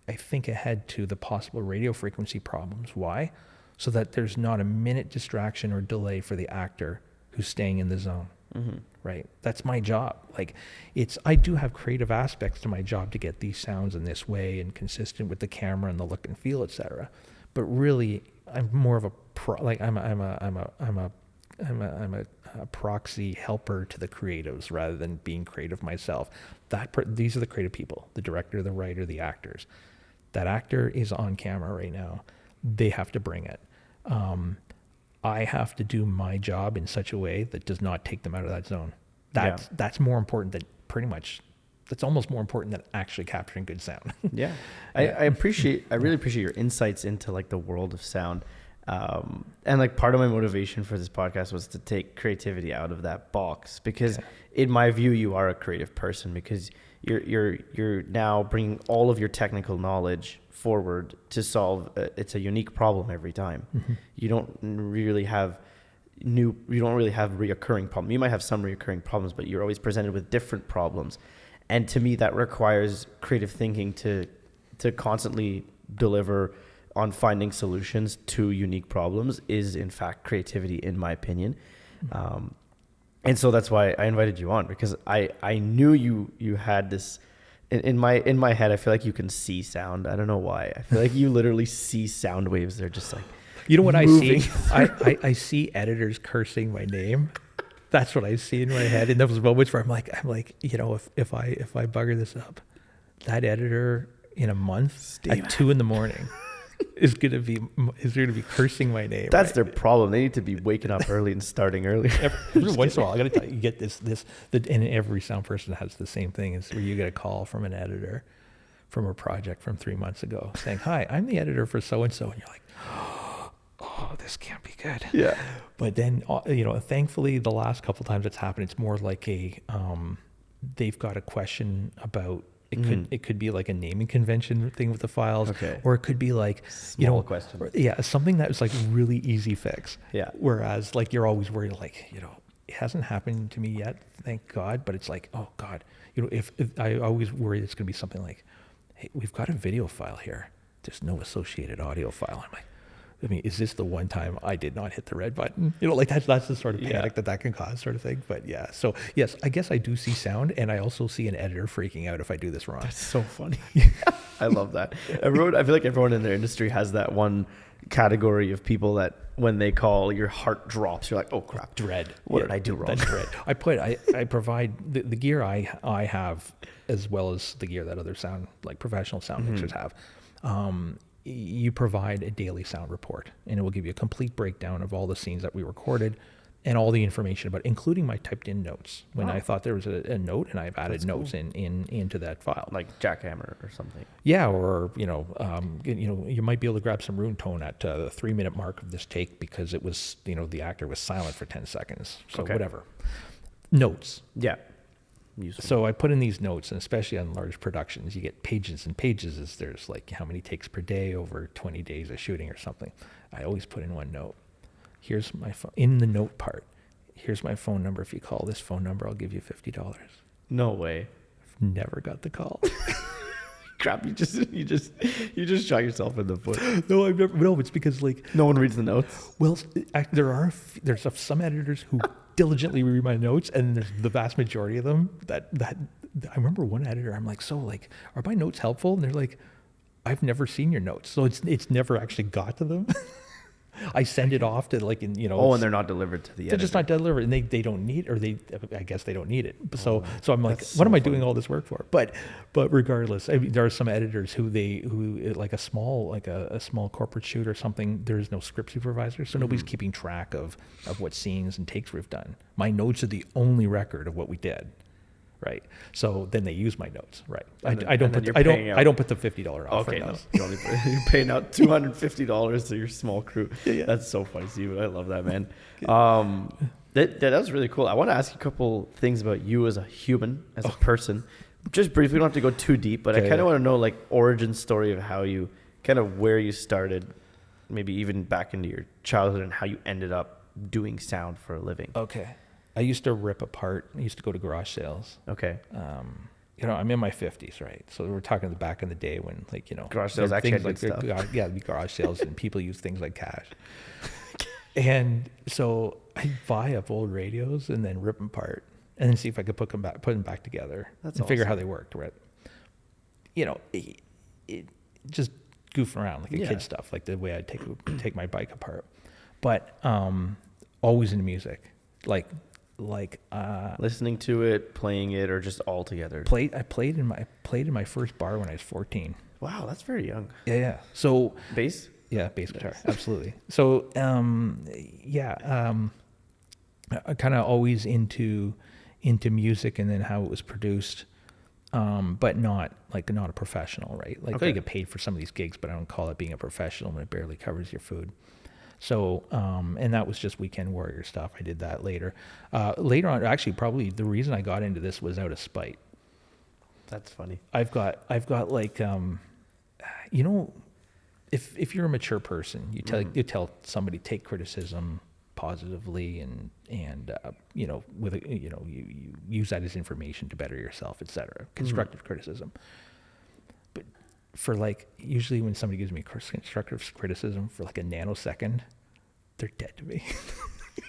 think ahead to the possible radio frequency problems. Why? So that there's not a minute distraction or delay for the actor who's staying in the zone. Mm-hmm. Right? That's my job. Like, I do have creative aspects to my job to get these sounds in this way and consistent with the camera and the look and feel, etc. But really, I'm more of a proxy helper to the creatives rather than being creative myself. These are the creative people: the director, the writer, the actors. That actor is on camera right now. They have to bring it. I have to do my job in such a way that does not take them out of that zone. That's more important than that's almost more important than actually capturing good sound. Yeah. I really appreciate your insights into like the world of sound. And like part of my motivation for this podcast was to take creativity out of that box, because in my view, you are a creative person, because you're now bringing all of your technical knowledge forward to solve it's a unique problem every time. Mm-hmm. You don't really have reoccurring problems. You might have some reoccurring problems, but you're always presented with different problems. And to me, that requires creative thinking to constantly deliver on finding solutions to unique problems is in fact creativity, in my opinion. Mm-hmm. And so that's why I invited you on, because I knew you had this in my head, I feel like you can see sound. I don't know why. I feel like you literally see sound waves. They're just like, you know what moving. I see? I see editors cursing my name. That's what I see in my head in those moments where I'm like, you know, if I bugger this up, that editor in a month at 2 a.m. is gonna be cursing my name. That's their problem. They need to be waking up early and starting early. Every once in a while, I gotta tell you, you get and every sound person has the same thing. Is where you get a call from an editor from a project from 3 months ago saying, "Hi, I'm the editor for so and so," and you're like, "Oh, this can't be good." Yeah. But then, you know, thankfully, the last couple times it's happened, it's more like they've got a question about. It could be like a naming convention thing with the files, or it could be like, Small you know, question. something that was like really easy fix. Yeah. Whereas like you're always worried, like, you know, it hasn't happened to me yet, thank God. But it's like, oh God, you know, if I always worry it's going to be something like, hey, we've got a video file here. There's no associated audio file. I'm like, I mean, is this the one time I did not hit the red button? You know, like that's the sort of panic that can cause, sort of thing. But yeah, so yes, I guess I do see sound, and I also see an editor freaking out if I do this wrong. That's so funny. I love that. I feel like everyone in their industry has that one category of people that when they call, your heart drops. You're like, oh crap, dread. What did I do wrong? That dread. I provide the gear I have, as well as the gear that other professional sound mixers have. You provide a daily sound report, and it will give you a complete breakdown of all the scenes that we recorded and all the information about, including my typed in notes when I thought there was a note, and I've added notes into that file, like jackhammer or something. Yeah, or you might be able to grab some room tone at the 3-minute mark of this take because it was, you know, the actor was silent for 10 seconds, so whatever. Notes. Yeah. Useful. So I put in these notes, and especially on large productions, you get pages and pages as there's like how many takes per day over 20 days of shooting or something. I always put in one note. Here's my phone, in the note part. Here's my phone number. If you call this phone number, I'll give you $50. No way. I've never got the call. Crap, you just shot yourself in the foot. No, I've never. No, it's because like no one reads the notes. Well, there's some editors who diligently read my notes, and there's the vast majority of them that I remember one editor. I'm like, so like, are my notes helpful? And they're like, I've never seen your notes, so it's never actually got to them. I send it off to like, and they're not delivered to the editor. They're just not delivered, and they don't need, or I guess they don't need it. So I'm like, what am I doing all this work for? But regardless, I mean, there are some editors who like a small corporate shoot or something. There is no script supervisor, so nobody's keeping track of what scenes and takes we've done. My notes are the only record of what we did. Right. So then they use my notes. Right. I don't put the $50 offer. Okay. No. You're paying out $250 to your small crew. Yeah. That's so funny, Steve. I love that, man. That was really cool. I want to ask you a couple things about you as a human, as a person. Just briefly, we don't have to go too deep, but I kind of want to know like origin story of how you kind of where you started, maybe even back into your childhood and how you ended up doing sound for a living. Okay. I used to rip apart. I used to go to garage sales. Okay. I'm in my 50s, right? So we're talking back in the day when, like, garage sales actually had good stuff. The garage sales, and people use things like cash. And so I'd buy up old radios and then rip them apart and then see if I could put them back together. That's and figure out how they worked, right? It just goofing around like a kid stuff, like the way I take my bike apart. But always into music, like listening to it, playing it, or just all together. I played in my first bar when I was 14. Wow, that's very young. Yeah. So bass. Yeah, bass guitar, absolutely. So I kind of always into music, and then how it was produced, but not a professional, right? Like I get paid for some of these gigs, but I don't call it being a professional when it barely covers your food. So, and that was just weekend warrior stuff. I did that later. Later on, actually, probably the reason I got into this was out of spite. That's funny. I've got like, if you're a mature person, you tell somebody take criticism positively and you use that as information to better yourself, etc. Constructive criticism. For like, usually when somebody gives me constructive criticism for like a nanosecond, they're dead to me.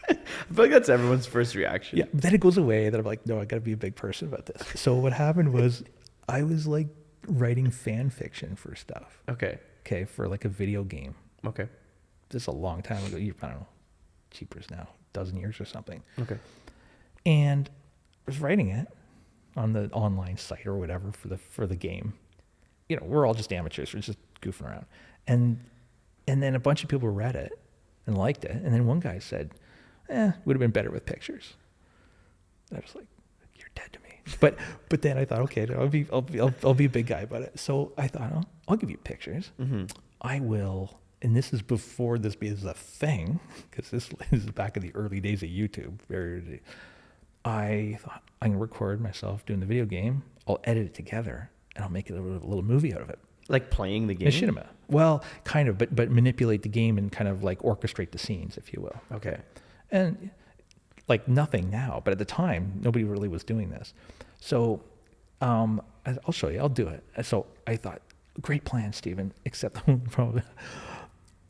I feel like that's everyone's first reaction. Yeah, but then it goes away. Then I'm like, no, I got to be a big person about this. So what happened was, I was like writing fan fiction for stuff. Okay. Okay, for like a video game. Okay. This is a long time ago. I don't know, cheapers now, a dozen years or something. Okay. And I was writing it on the online site or whatever for the game. You know, we're all just amateurs. We're just goofing around. And then a bunch of people read it and liked it. And then one guy said, would have been better with pictures. I was like, you're dead to me. But then I thought, okay, I'll be a big guy about it. So I thought, I'll give you pictures. Mm-hmm. I will. And this is before this is a thing, because this is back in the early days of YouTube. I thought, I can record myself doing the video game. I'll edit it together, and I'll make a little movie out of it. Like playing the game? Machinima. Well, kind of, but manipulate the game and kind of like orchestrate the scenes, if you will. Okay. And like nothing now, but at the time, nobody really was doing this. So I'll show you. I'll do it. So I thought, great plan, Stephen, except probably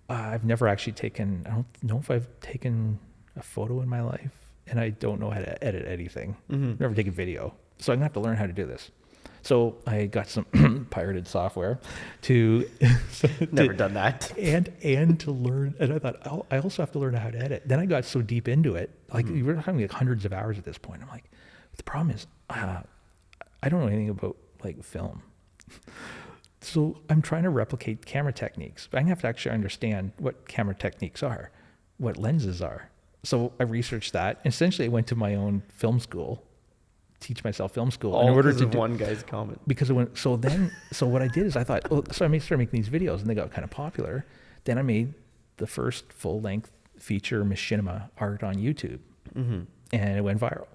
I've never actually taken, I don't know if I've taken a photo in my life, and I don't know how to edit anything. Mm-hmm. Never taken video. So I'm going to have to learn how to do this. So I got some pirated software to never done that, and to learn. And I thought I also have to learn how to edit. Then I got so deep into it, like we were having like hundreds of hours at this point. I'm like, the problem is I don't know anything about like film. So I'm trying to replicate camera techniques, but I'm gonna have to actually understand what camera techniques are, what lenses are. So I researched that. Essentially, I went to my own film school. Teach myself film school all in order to do one guy's comment. Because it went, so what I did is I thought, so I started making these videos and they got kind of popular. Then I made the first full length feature machinima art on YouTube, and it went viral.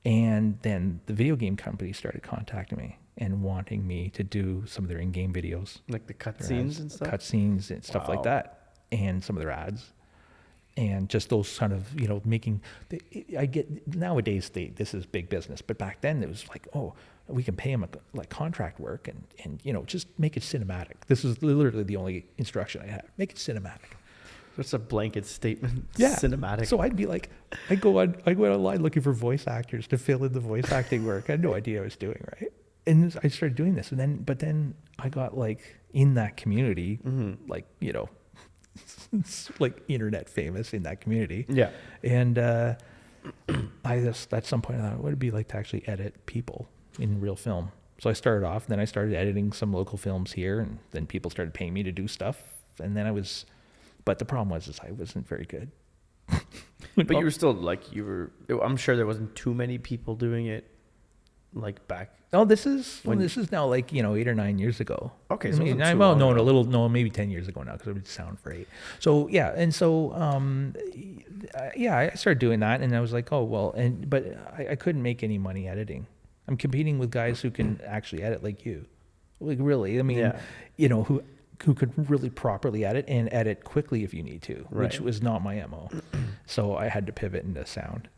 And then the video game company started contacting me and wanting me to do some of their in-game videos, like the cutscenes and stuff. Cutscenes and stuff like that, and some of their ads. And just those kind of, making, I get, nowadays, this is big business. But back then, it was like, we can pay them like contract work and just make it cinematic. This is literally the only instruction I had. Make it cinematic. That's a blanket statement. Yeah. Cinematic. So I'd be like, I go online looking for voice actors to fill in the voice acting work. I had no idea what I was doing, right? And I started doing this. But then I got like in that community, like, like internet famous in that community. Yeah. And I just, at some point, I thought, what would it be like to actually edit people in real film? So I started off, and then I started editing some local films here, and then people started paying me to do stuff. And then but the problem was I wasn't very good. But you were still like, I'm sure there wasn't too many people doing it like back. Oh, this is now like 8 or 9 years ago. Okay, so maybe 10 years ago now, because it would sound great. So yeah, and so I started doing that, and I was like, but I couldn't make any money editing. I'm competing with guys who can actually edit like you, like really. I mean, who could really properly edit and edit quickly if you need to, right. Which was not my MO. So I had to pivot into sound.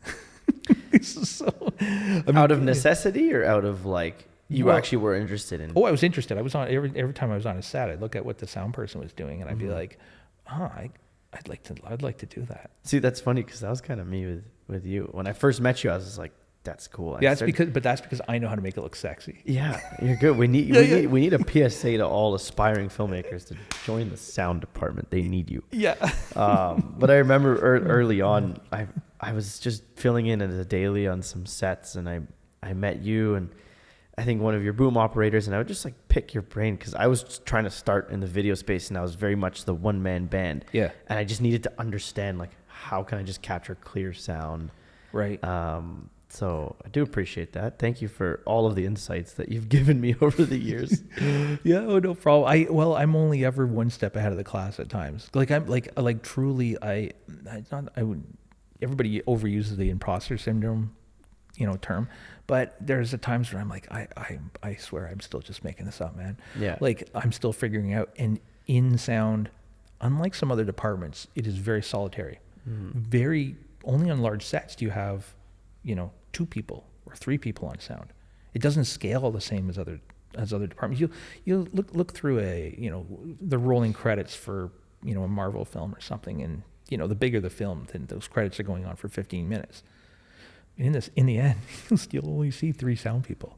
Out of necessity, or out of like you actually were interested in? Oh, I was interested. I was on every time I was on a set, I'd look at what the sound person was doing, and I'd be like, I'd like to do that. See, that's funny, because that was kind of me with you. When I first met you, I was just like, that's cool. That's because I know how to make it look sexy. Yeah, you're good. We need a PSA to all aspiring filmmakers to join the sound department. They need you. Yeah. But I remember early on, I was just filling in as a daily on some sets, and I met you, and I think one of your boom operators, and I would just like pick your brain, because I was trying to start in the video space, and I was very much the one-man band. Yeah. And I just needed to understand, like, how can I just capture clear sound? Right. So I do appreciate that. Thank you for all of the insights that you've given me over the years. Yeah, no problem. I'm only ever one step ahead of the class at times. Like I'm like truly everybody overuses the imposter syndrome, term, but there's a times where I'm like, I swear I'm still just making this up, man. Yeah. Like I'm still figuring out, and in sound, unlike some other departments, it is very solitary. Very, only on large sets do you have 2 people or 3 people on sound. It doesn't scale the same as other departments. You look through the rolling credits for a Marvel film or something, and the bigger the film, then those credits are going on for 15 minutes. In the end, you'll only see 3 sound people.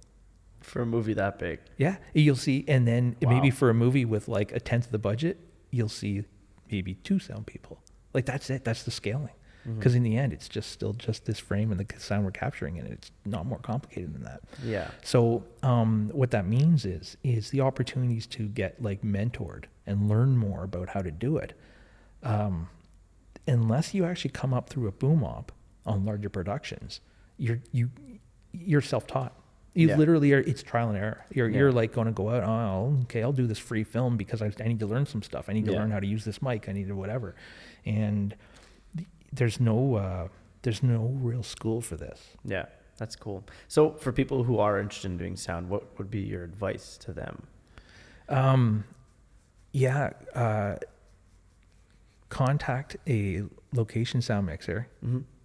For a movie that big. Yeah, you'll see, and then Wow. maybe for a movie with like a tenth of the budget, you'll see maybe 2 sound people. Like that's it. That's the scaling. Because in the end, it's still just this frame and the sound we're capturing, and it's not more complicated than that. Yeah. So what that means is the opportunities to get like mentored and learn more about how to do it. Unless you actually come up through a boom op on larger productions, you're self-taught. You literally are. It's trial and error. You're like going to go out. Oh, okay. I'll do this free film because I need to learn some stuff. I need to learn how to use this mic. I need to whatever. And there's no real school for this. Yeah, that's cool. So for people who are interested in doing sound, what would be your advice to them? Contact a location sound mixer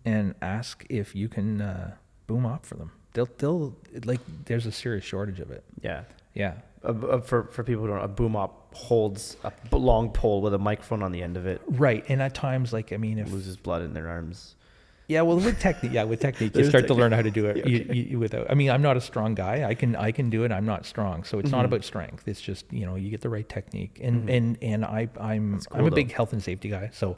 and ask if you can boom op for them. They'll like. There's a serious shortage of it. Yeah. Yeah. For people who don't know, a boom op holds a long pole with a microphone on the end of it. Right. And at times, like, I mean, if Loses blood in their arms. yeah, well, with technique, you start to learn how to do it. Okay. You without. I mean, I'm not a strong guy. I can do it. I'm not strong, so it's not about strength. It's just you get the right technique. And I'm a big health and safety guy. So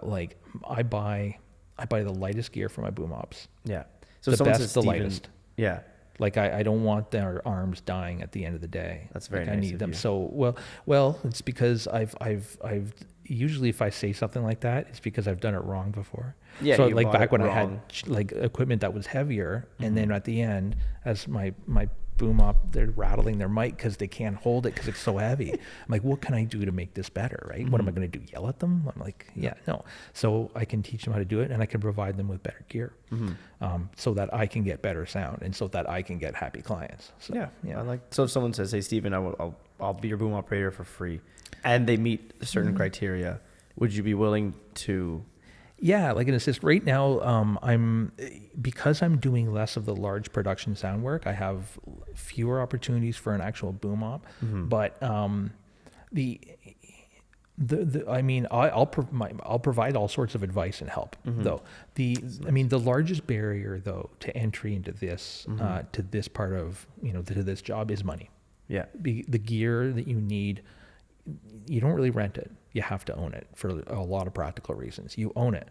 like I buy the lightest gear for my boom ops. Yeah. So The someone best, says, the Stephen, lightest. Yeah. Like I don't want their arms dying at the end of the day. That's very like nice I need of them. you. So well, it's because I've usually if I say something like that, it's because I've done it wrong before. Yeah, So you like bought back it when wrong. I had like equipment that was heavier, and then at the end, as my boom op, they're rattling their mic because they can't hold it because it's so heavy. I'm like, what can I do to make this better? Right? What am I going to do? Yell at them? I'm like, yeah, no. So I can teach them how to do it, and I can provide them with better gear, so that I can get better sound, and so that I can get happy clients. So, Yeah. I like. So if someone says, "Hey, Stephen, I'll be your boom operator for free," and they meet certain criteria, would you be willing to? Yeah, like an assist. Right now, because I'm doing less of the large production sound work, I have fewer opportunities for an actual boom op. But I'll provide all sorts of advice and help. Though the largest barrier though to entry into this to this part of to this job is money. Yeah. The gear that you need, you don't really rent it. You have to own it for a lot of practical reasons. You own it.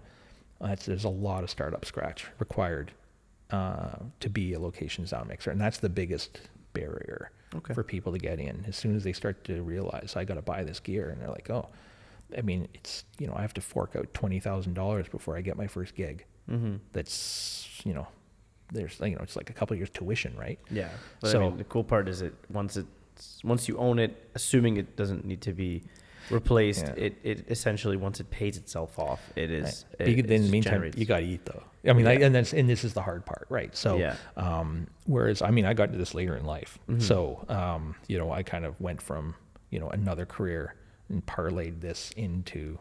There's a lot of startup scratch required to be a location sound mixer, and that's the biggest barrier for people to get in. As soon as they start to realize I got to buy this gear, and they're like, oh, I mean, it's I have to fork out $20,000 before I get my first gig. That's there's it's like a couple of years tuition, right? Yeah. But So I mean, the cool part is once you own it, assuming it doesn't need to be replaced, it essentially, once it pays itself off, it is. Right. In the meantime, you got to eat though. I mean, and this is the hard part, right? So, whereas I got into this later in life, so I kind of went from another career and parlayed this into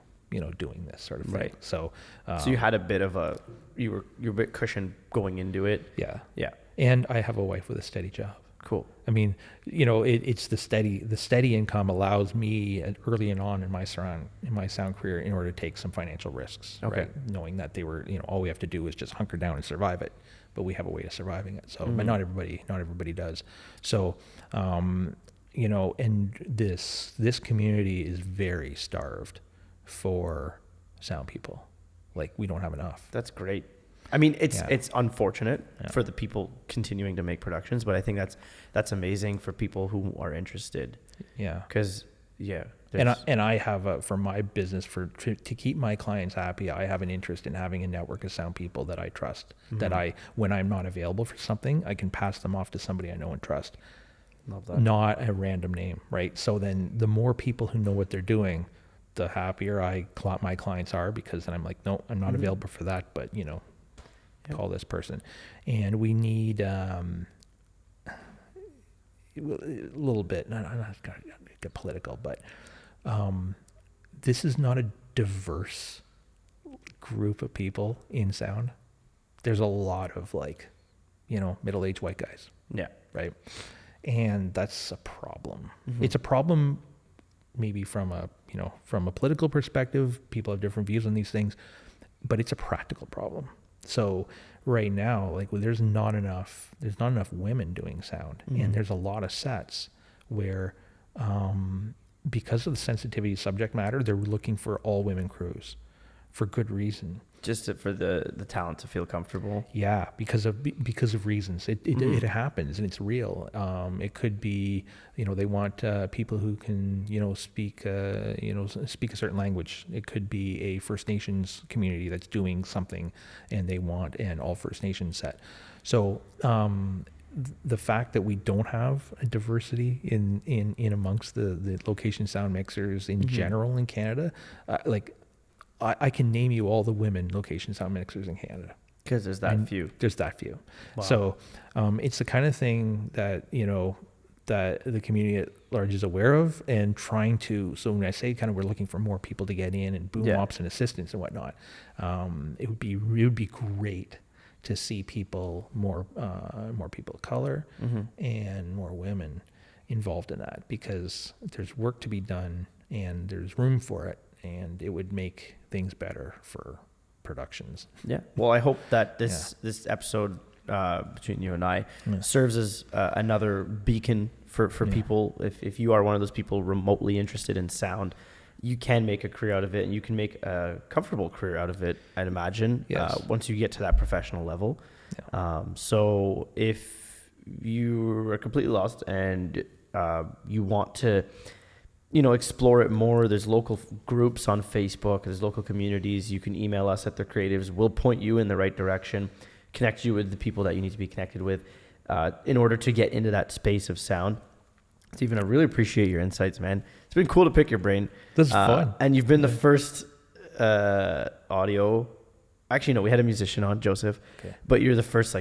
doing this sort of thing. Right. So, so you had a bit of you're a bit cushioned going into it. yeah, Yeah. and I have a wife with a steady job. Cool. I mean, it's the steady income allows me early on in my sound career in order to take some financial risks, right? Knowing that they were, all we have to do is just hunker down and survive it, but we have a way of surviving it. So, but not everybody does. So, and this community is very starved for sound people. Like we don't have enough. That's great. I mean, it's unfortunate for the people continuing to make productions, but I think that's amazing for people who are interested. Yeah. Because and I have for my business to keep my clients happy, I have an interest in having a network of sound people that I trust. That when I'm not available for something, I can pass them off to somebody I know and trust. Love that. Not a random name, right? So then the more people who know what they're doing, the happier my clients are, because then I'm like, no, I'm not available for that, but call this person. And we need a little bit, I'm not going to get political, but this is not a diverse group of people in sound. There's a lot of middle-aged white guys. Yeah. Right. And that's a problem. It's a problem maybe from a political perspective. People have different views on these things, but it's a practical problem. So right now, like there's not enough women doing sound, and there's a lot of sets where, because of the sensitivity of subject matter, they're looking for all women crews for good reason. Just for the talent to feel comfortable. Yeah, because of reasons. It happens, and it's real. It could be, they want people who can, speak a certain language. It could be a First Nations community that's doing something, and they want an all First Nations set. So the fact that we don't have a diversity in amongst the location sound mixers in general in Canada, I can name you all the women location sound mixers in Canada. Because there's that few. There's that few. Wow. So it's the kind of thing that, that the community at large is aware of and trying to, so when I say kind of we're looking for more people to get in and boom ops and assistants and whatnot, it would be great to see more people of color and more women involved in that, because there's work to be done and there's room for it, and it would make things better for productions. Yeah. Well, I hope that this episode between you and I serves as another beacon for people. If you are one of those people remotely interested in sound, you can make a career out of it, and you can make a comfortable career out of it, I'd imagine, once you get to that professional level. Yeah. So if you are completely lost and you want to explore it more, there's local groups on Facebook, there's local communities. You can email us at TheCreatives. We'll point you in the right direction, connect you with the people that you need to be connected with in order to get into that space of sound. Stephen, I really appreciate your insights, man. It's been cool to pick your brain. This is fun. And you've been the first audio. Actually, no, we had a musician on, Joseph, but you're the first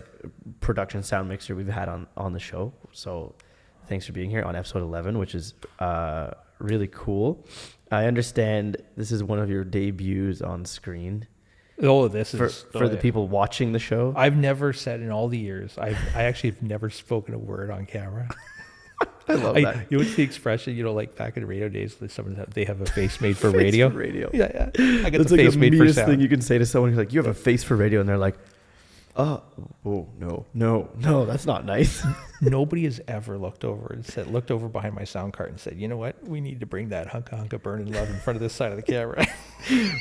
production sound mixer we've had on the show. So thanks for being here on episode 11, which is really cool. I understand this is one of your debuts on screen. Oh, this is for the people watching the show. I've never said in all the years. I actually have never spoken a word on camera. I love that. You know, it's the expression, like back in the radio days, they have a face made for radio. Radio. Yeah. I got That's the face the made for meanest sound. thing you can say to someone who's like, you have a face for radio, and they're like, oh no, that's not nice. Nobody has ever looked over behind my sound cart and said, you know what, we need to bring that hunka burning love in front of this side of the camera.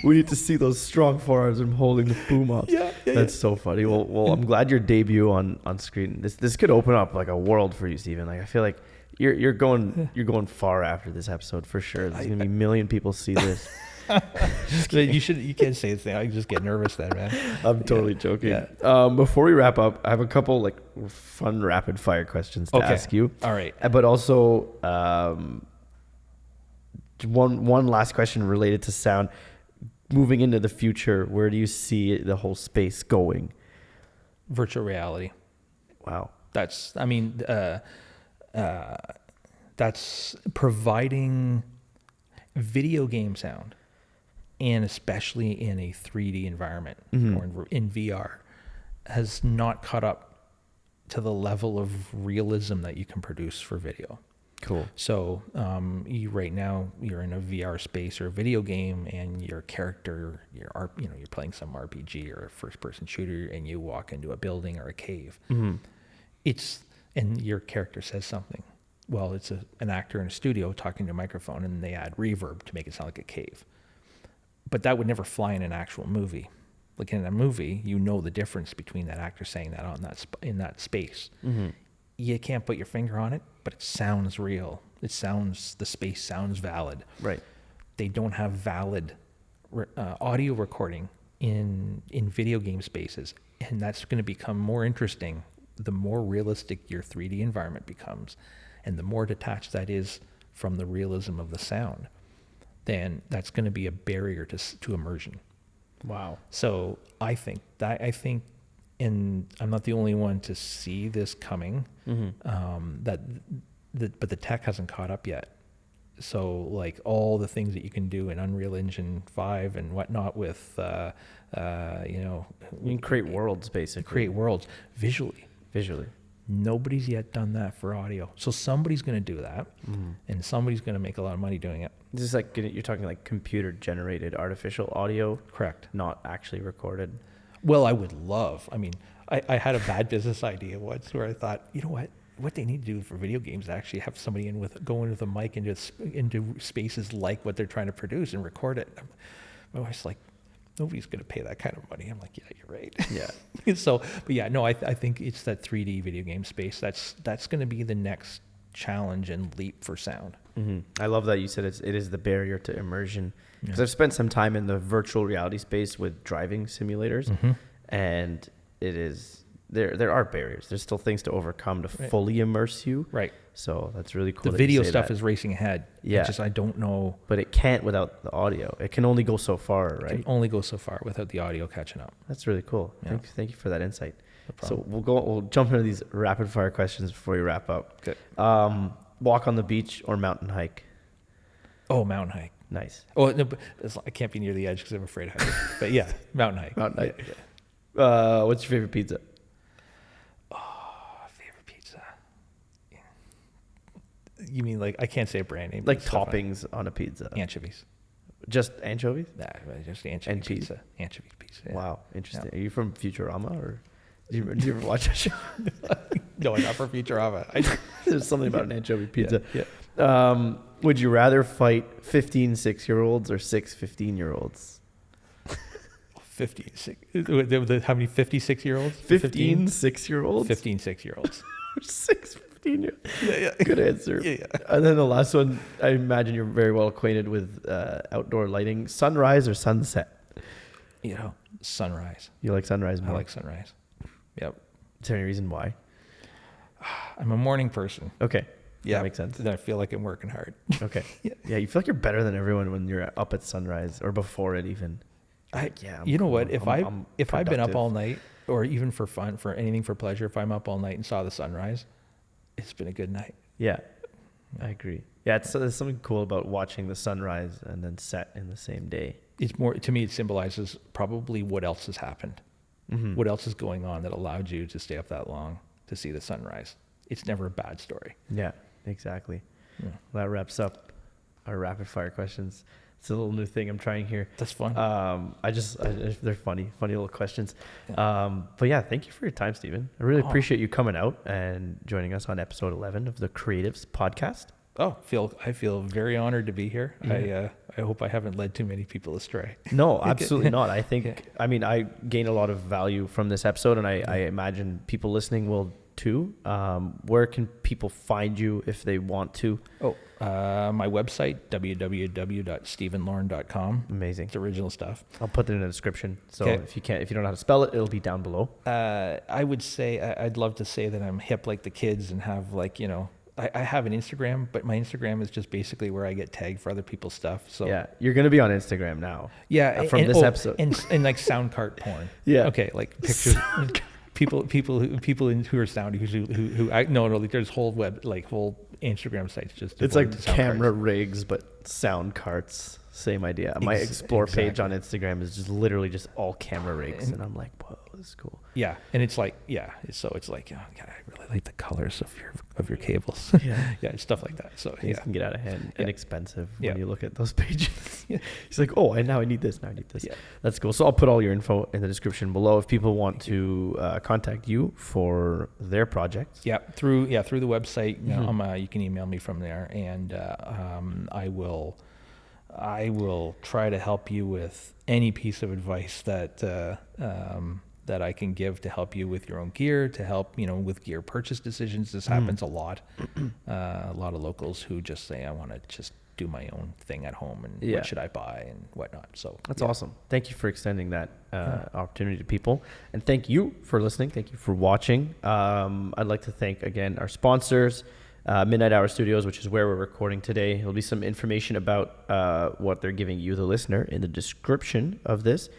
We need to see those strong forearms and holding the boom ups. That's so funny. Well, I'm glad your debut on screen. This could open up like a world for you, Stephen. Like I feel like you're going far after this episode for sure. There's gonna be a million people see this. You can't say this thing. I just get nervous then, man. I'm totally joking. Yeah. Before we wrap up, I have a couple fun rapid fire questions to ask you. All right. But also one last question related to sound. Moving into the future, where do you see the whole space going? Virtual reality. Wow. That's providing video game sound, and especially in a 3D environment or in VR, has not caught up to the level of realism that you can produce for video. Cool. So right now you're in a VR space or a video game, and your character, you're playing some RPG or a first-person shooter, and you walk into a building or a cave. And your character says something. Well, it's an actor in a studio talking to a microphone, and they add reverb to make it sound like a cave. But that would never fly in an actual movie. Like in a movie, the difference between that actor saying that in that space. You can't put your finger on it, but it sounds real. The space sounds valid. Right. They don't have valid audio recording in video game spaces, and that's going to become more interesting the more realistic your 3D environment becomes, and the more detached that is from the realism of the sound, then that's going to be a barrier to immersion. Wow. So I think, and I'm not the only one to see this coming, but the tech hasn't caught up yet. So all the things that you can do in Unreal Engine 5 and whatnot with, you can create worlds basically. Create worlds visually. Nobody's yet done that for audio. So somebody's going to do that, and somebody's going to make a lot of money doing it. This is you're talking computer generated artificial audio. Correct. Not actually recorded. Well, I would love. I mean, I had a bad business idea once where I thought, you know what they need to do for video games is actually have somebody go in with a mic into spaces like what they're trying to produce and record it. My wife's like, nobody's going to pay that kind of money. I'm like, yeah, you're right. Yeah. So, but yeah, no, I think it's that 3D video game space. That's going to be the next challenge and leap for sound. Mm-hmm. I love that you said it is the barrier to immersion, because I've spent some time in the virtual reality space with driving simulators, and it is there are barriers. There's still things to overcome to fully immerse you. Right. So that's really cool. The video stuff is racing ahead. Yeah. It's just I don't know. But it can't without the audio. It can only go so far, right? It can only go so far without the audio catching up. That's really cool. Yeah. Thank you for that insight. No problem. So we'll jump into these rapid fire questions before we wrap up. Good. Walk on the beach or mountain hike? Oh, mountain hike. Nice. Oh, no, but I can't be near the edge because I'm afraid of heights. But yeah, mountain hike. Mountain hike. Yeah. What's your favorite pizza? Favorite pizza. You mean like I can't say a brand name? Like toppings on a pizza? Anchovies. Just anchovies? Nah, just anchovy pizza. Anchovy pizza. Yeah. Wow, interesting. Yeah. Are you from Futurama, or do you ever watch that show? No, not for Futurama. There's something about an anchovy pizza. Yeah. Would you rather fight 15 6-year-olds or 6 15-year-olds? how many 56-year-olds? 15 6-year-olds? 15 6-year-olds. 6 15-year-olds. Yeah. Good answer. Yeah. And then the last one, I imagine you're very well acquainted with outdoor lighting. Sunrise or sunset? Sunrise. You like sunrise more? I like sunrise. Yep. Is there any reason why? I'm a morning person. Okay. Yeah. That makes sense. Then I feel like I'm working hard. Okay. Yeah. You feel like you're better than everyone when you're up at sunrise or before it even. You know what? If I've been up productive. all night, or even for fun, for anything for pleasure, if I'm up all night and saw the sunrise, it's been a good night. Yeah, I agree. Yeah, there's something cool about watching the sunrise and then set in the same day. It's more, to me, it symbolizes probably what else has happened. Mm-hmm. What else is going on that allowed you to stay up that long to see the sunrise? It's never a bad story. Yeah, exactly. Yeah. Well, that wraps up our rapid fire questions. It's a little new thing I'm trying here. That's fun. They're funny little questions. Yeah. But yeah, thank you for your time, Stephen. I really appreciate you coming out and joining us on episode 11 of the Creatives Podcast. I feel very honored to be here. Yeah. I hope I haven't led too many people astray. No, absolutely not. I think, I mean, I gain a lot of value from this episode, and I imagine people listening will too. Where can people find you if they want to? My website, www.stephenlorne.com. Amazing. It's original stuff. I'll put it in the description. So if you don't know how to spell it, it'll be down below. I would say, I'd love to say that I'm hip like the kids and have I have an Instagram, but my Instagram is just basically where I get tagged for other people's stuff. So yeah, you're going to be on Instagram now. Yeah. From this episode. And like sound cart porn. Yeah. Okay. Like pictures. People who are sound there's whole Instagram sites just it's like camera carts. rigs but sound carts, same idea. My explore page on Instagram is just literally just all camera rigs, and I'm like, whoa, this is cool. Yeah, and it's like I really like the colors of your cables. Yeah. Yeah, it's stuff like that. So things can get out of hand, inexpensive when you look at those pages. Yeah. He's like, oh, and now I need this. Yeah. That's cool. So I'll put all your info in the description below if people want to contact you for their projects. Yeah, through the website. You can email me from there, and I will try to help you with any piece of advice that that I can give to help you with your own gear, to help with gear purchase decisions. This happens a lot. A lot of locals who just say, I want to just do my own thing at home, and what should I buy and whatnot. So that's awesome. Thank you for extending that opportunity to people, and thank you for listening. Thank you for watching. I'd like to thank again our sponsors, Midnight Hour Studios, which is where we're recording today. There'll be some information about what they're giving you, the listener, in the description of this.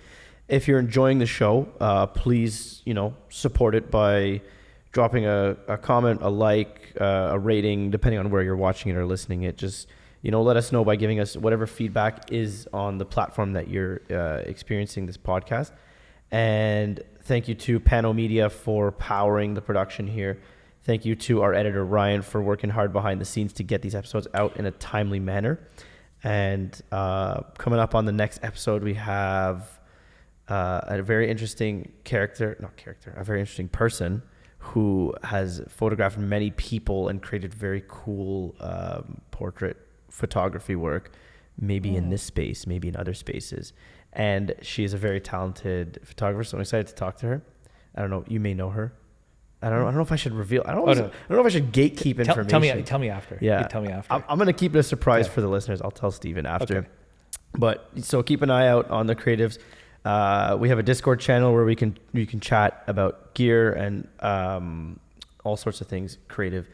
If you're enjoying the show, please, support it by dropping a comment, a like, a rating, depending on where you're watching it or listening it. Just, let us know by giving us whatever feedback is on the platform that you're experiencing this podcast. And thank you to Pano Media for powering the production here. Thank you to our editor, Ryan, for working hard behind the scenes to get these episodes out in a timely manner. And coming up on the next episode, we have a very interesting a very interesting person who has photographed many people and created very cool portrait photography work, maybe in this space, maybe in other spaces. And she is a very talented photographer, so I'm excited to talk to her. I don't know, you may know her. I don't know if I should reveal. I don't know if I should gatekeep information. Tell me after. Yeah, tell me after. I'm gonna keep it a surprise for the listeners. I'll tell Stephen after. Okay. But so keep an eye out on the creatives. We have a Discord channel where you can chat about gear and all sorts of things creative.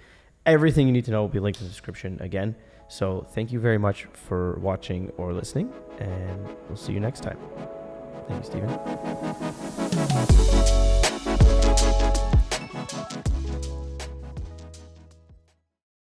Everything you need to know will be linked in the description again. So thank you very much for watching or listening, and we'll see you next time. Thank you, Stephen.